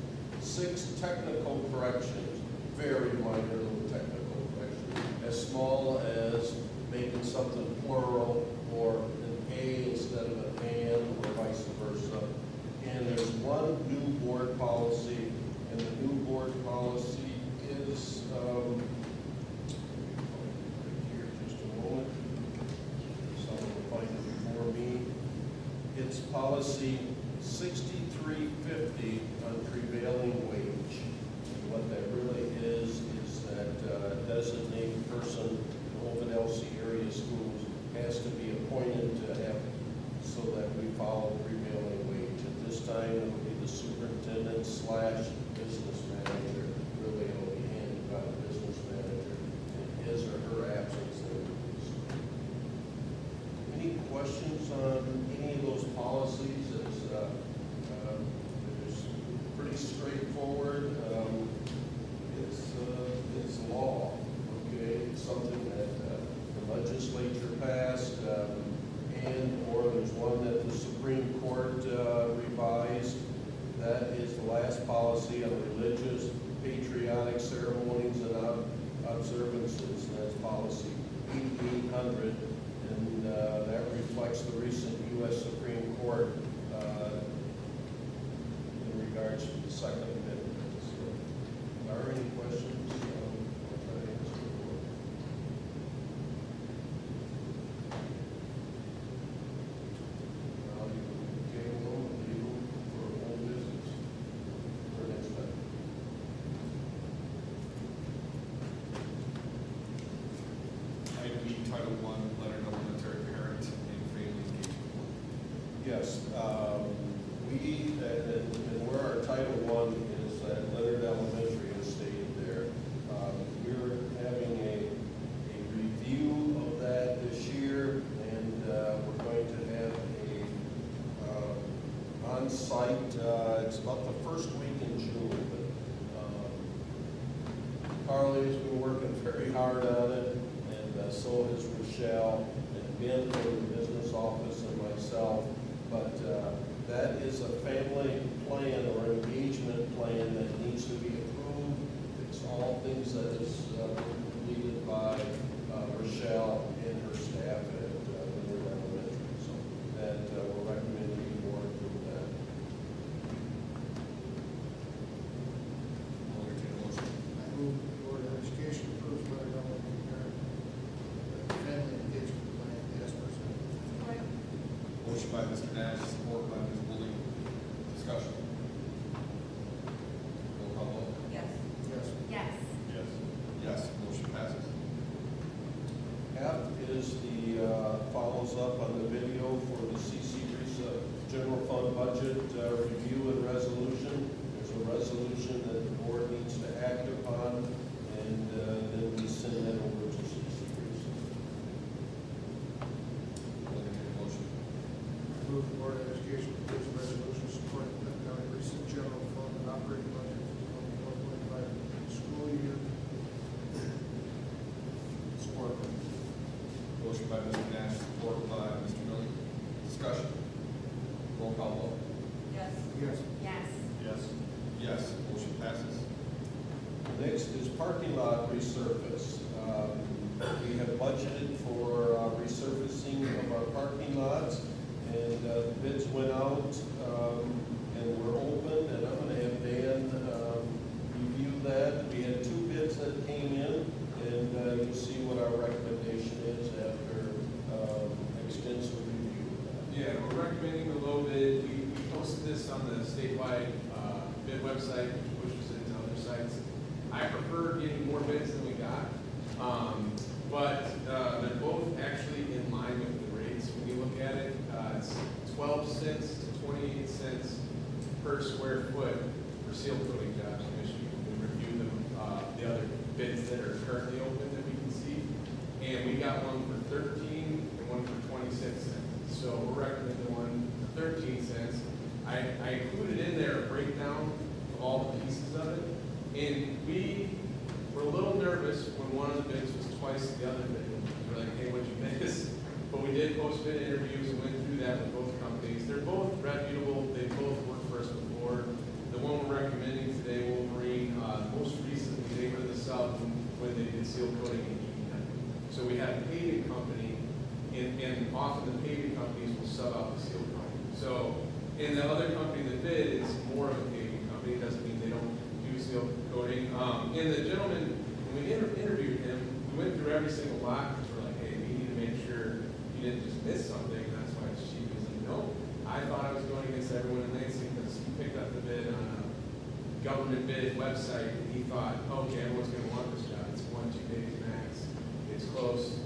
6 technical corrections, very minor little technical corrections, as small as making something plural or an A instead of an and or vice versa. And there's 1 new board policy, and the new board policy is, right here, just a moment. Someone will find it before me. It's policy 6350 on prevailing wage. And what that really is that designated person in Ovid-Elsie area schools has to be appointed to have, so that we follow prevailing wage. At this time, it will be the superintendent / business manager. Really, it will be handed by the business manager in his or her absence. Any questions on any of those policies? It's pretty straightforward. It's law, okay? It's something that the legislature passed, and or there's one that the Supreme Court revised. That is the last policy on religious, patriotic ceremonies and observances. That's policy 8800. And that reflects the recent U.S. Supreme Court in regards to the Second Amendment. So, are there any questions? I'll try to answer the board. Now you table legal for old business for next time. Item B, Title I, letter of elementary parent and family engagement board. Yes, and where our Title I is at Leonard Elementary is stated there. We're having a review of that this year, and we're going to have a on-site, it's about the first week in June, but Carly's been working very hard on it, and so has Rochelle, and Ben from the business office, and myself. But that is a family plan or engagement plan that needs to be approved. It's all things that is completed by Rochelle and her staff at Leonard Elementary. So that we're recommending you board approve that. I'll entertain a motion. I move the Board of Education approves Leonard Elementary parent family engagement plan as presented. Motion by Mr. Nash, supported by Ms. Woolley. Discussion. Roll call vote. Yes. Yes. Yes. Yes. Yes, motion passes. F is the, follows up on the video for the CC General Fund Budget Review and Resolution. There's a resolution that the board needs to act upon, and then we send that over to CC I'll entertain a motion. I move the Board of Education approves the resolution supporting the County Recent General Fund and operating budget for the 24-25 school year. Support. Motion by Mr. Nash, supported by Mr. Miller. Discussion. Roll call vote. Yes. Yes. Yes. Yes. Yes, motion passes. Next is parking lot resurface. We have budgeted for resurfacing of our parking lots, and the bids went out, and we're open, and I'm gonna have Dan review that. We had 2 bids that came in, and you'll see what our recommendation is after extensive review. Yeah, we're recommending the low bid statewide bid website, which pushes it into other sites. I prefer getting more bids than we got, but they're both actually in line with the rates when you look at it. It's 12 cents to 28 cents per square foot for seal coating jobs in Michigan. We reviewed them, the other bids that are currently open that we can see, and we got one for 13 and one for 26 cents. So we're recommending one for 13 cents. I included in there a breakdown of all the pieces of it, and we were a little nervous when one of the bids was twice the other bid. We're like, hey, what'd you miss? But we did post-bid interviews and went through that with both companies. They're both reputable. They both worked for us before. The one we're recommending today, Wolverine, most recently they were the sub when they did seal coating in Eaton. So we had a paving company, and often the paving companies will sub out the seal coating. So, and the other company that bid is more of a paving company. It doesn't mean they don't do seal coating. And the gentleman, when we interviewed him, we went through every single lot because we're like, hey, we need to make sure you didn't just miss something. That's why it's cheap. He's like, no, I thought I was going against everyone in Lansing because he picked up the bid on a government bid website, and he thought, okay, everyone's going to want this job. It's 1-2 days max. It's close.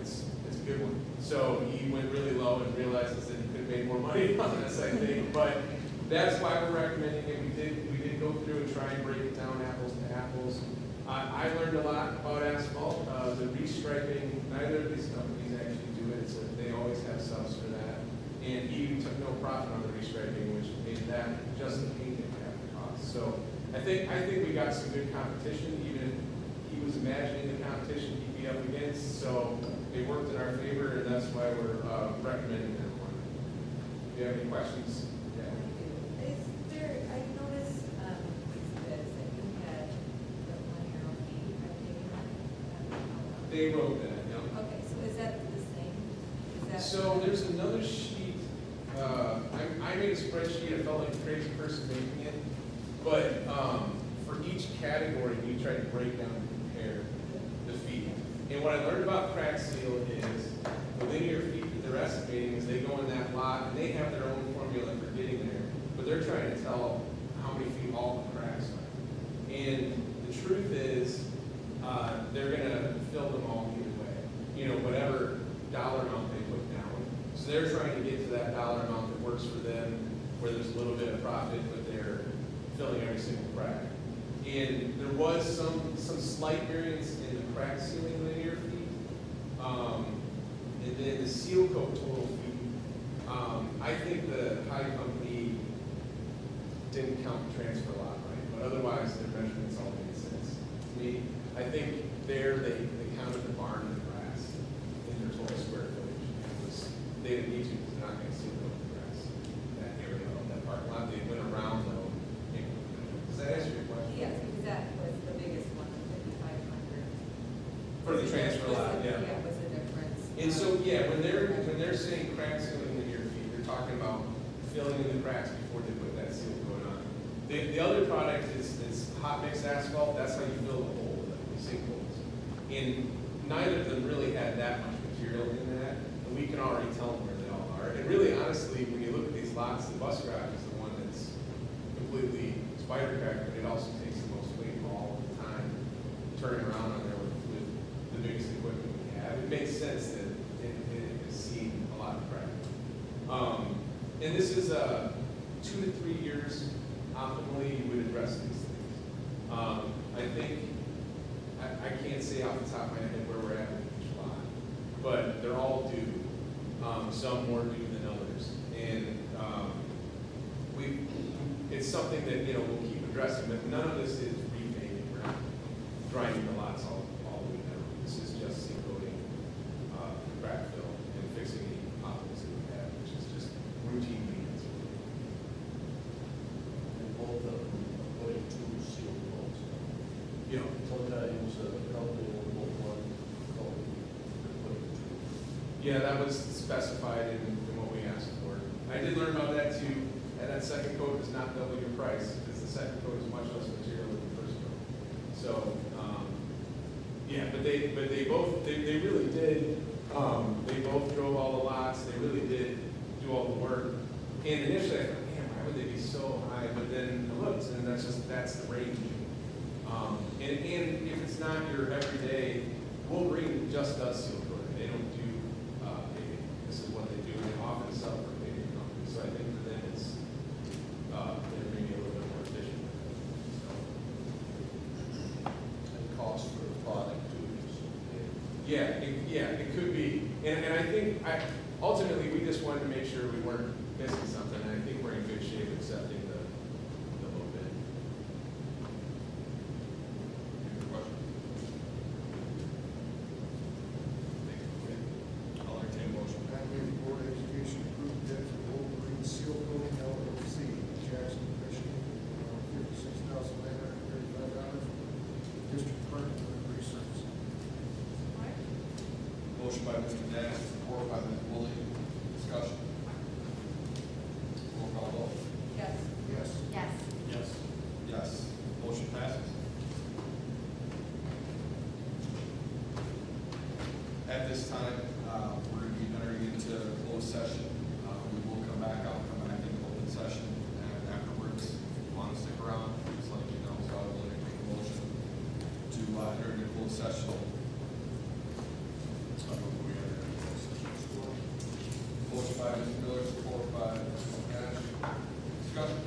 It's a good one. So he went really low and realizes that he could have made more money on this, I think. But that's why we're recommending it. We did go through and try and break it down apples to apples. I learned a lot about asphalt. The restriping, neither of these companies actually do it, so they always have subs for that. And he took no profit on the restriping, which made that just the painting half the cost. So I think we got some good competition. Even he was imagining the competition he'd be up against, so it worked in our favor, and that's why we're recommending that one. Do you have any questions? Yeah. Is there, I noticed, these bids that you had the 1 year fee, I think. They wrote that, yeah. Okay, so is that the same? Is that? So there's another sheet, I made a spreadsheet, I felt like a crazy person making it, but for each category, we tried to break down and compare the fee. And what I learned about crack seal is the linear feet that they're estimating is they go in that lot and they have their own formula for getting there, but they're trying to tell how many feet all the cracks are. And the truth is, they're gonna fill them all either way. You know, whatever dollar amount they put down. So they're trying to get to that dollar amount that works for them, where there's a little bit of profit, but they're filling every single crack. And there was some slight variance in the crack sealing linear feet. And then the seal coat total feet. I think the high company didn't count the transfer lot, right? But otherwise, their measurements all made sense to me. I think they counted the barn and the grass in their total square footage. They didn't need to because they're not going to seal coat the grass, that area of that parking lot. They went around though. Does that answer your question? Yes, because that was the biggest one, 5,500. For the transfer lot, yeah. Yeah, was the difference. And so, yeah, when they're saying crack sealing linear feet, they're talking about filling in the cracks before they put that seal coat on. The other product is hot mix asphalt. That's how you fill the hole, the sinkholes. And neither of them really had that much material in that, and we can already tell them where they all are. And really, honestly, when you look at these lots, the bus garage is the one that's completely spider cracked, but it also takes the most weight all the time, turning around on there with the biggest equipment we have. It makes sense that it has seen a lot of crack. And this is 2 to 3 years optimally you would address these things. I think, I can't say off the top of my head where we're at with each lot, but they're all due, some more due than others. And it's something that, you know, we'll keep addressing, but none of this is repaving. We're not grinding the lots all the way down. This is just seal coating, crack fill, and fixing the potholes that we have, which is just routine maintenance. And both of them are putting 2 seal coats. You know, Sometimes a company will put 1 coat, they're putting 2. yeah, that was specified in what we asked for. I did learn about that too, and that second coat does not double your price, because the second coat is much less material than the first coat. So, yeah, but they really did, they both drove all the lots, they really did do all the work. And initially I thought, man, why would they be so high? But then I looked, and that's the range. And if it's not your everyday, Wolverine just does seal coating. They don't do paving. This is what they do. They often sell for paving companies. So I think for them it's they're maybe a little bit more efficient. And cost for the product too. Yeah, it could be. And I think ultimately we just wanted to make sure we weren't missing something. And I think we're in good shape accepting the low bid. Any questions? I'll entertain a motion. I move the Board of Education approve bid for Wolverine Seal Coating LLC, Jackson, Michigan, $56,935 for district clerk and delivery service. Motion by Mr. Dash, support by Ms. Woolley. Discussion. Roll call vote. Yes. Yes. Yes. Yes. Yes. Motion passes. At this time, we're going to be entering into closed session. We will come back into open session, and afterwards, if you want to stick around, just let me know. So I will entertain a motion to enter into closed session. Motion by Mr. Miller, support by Mr. Cash. Discussion.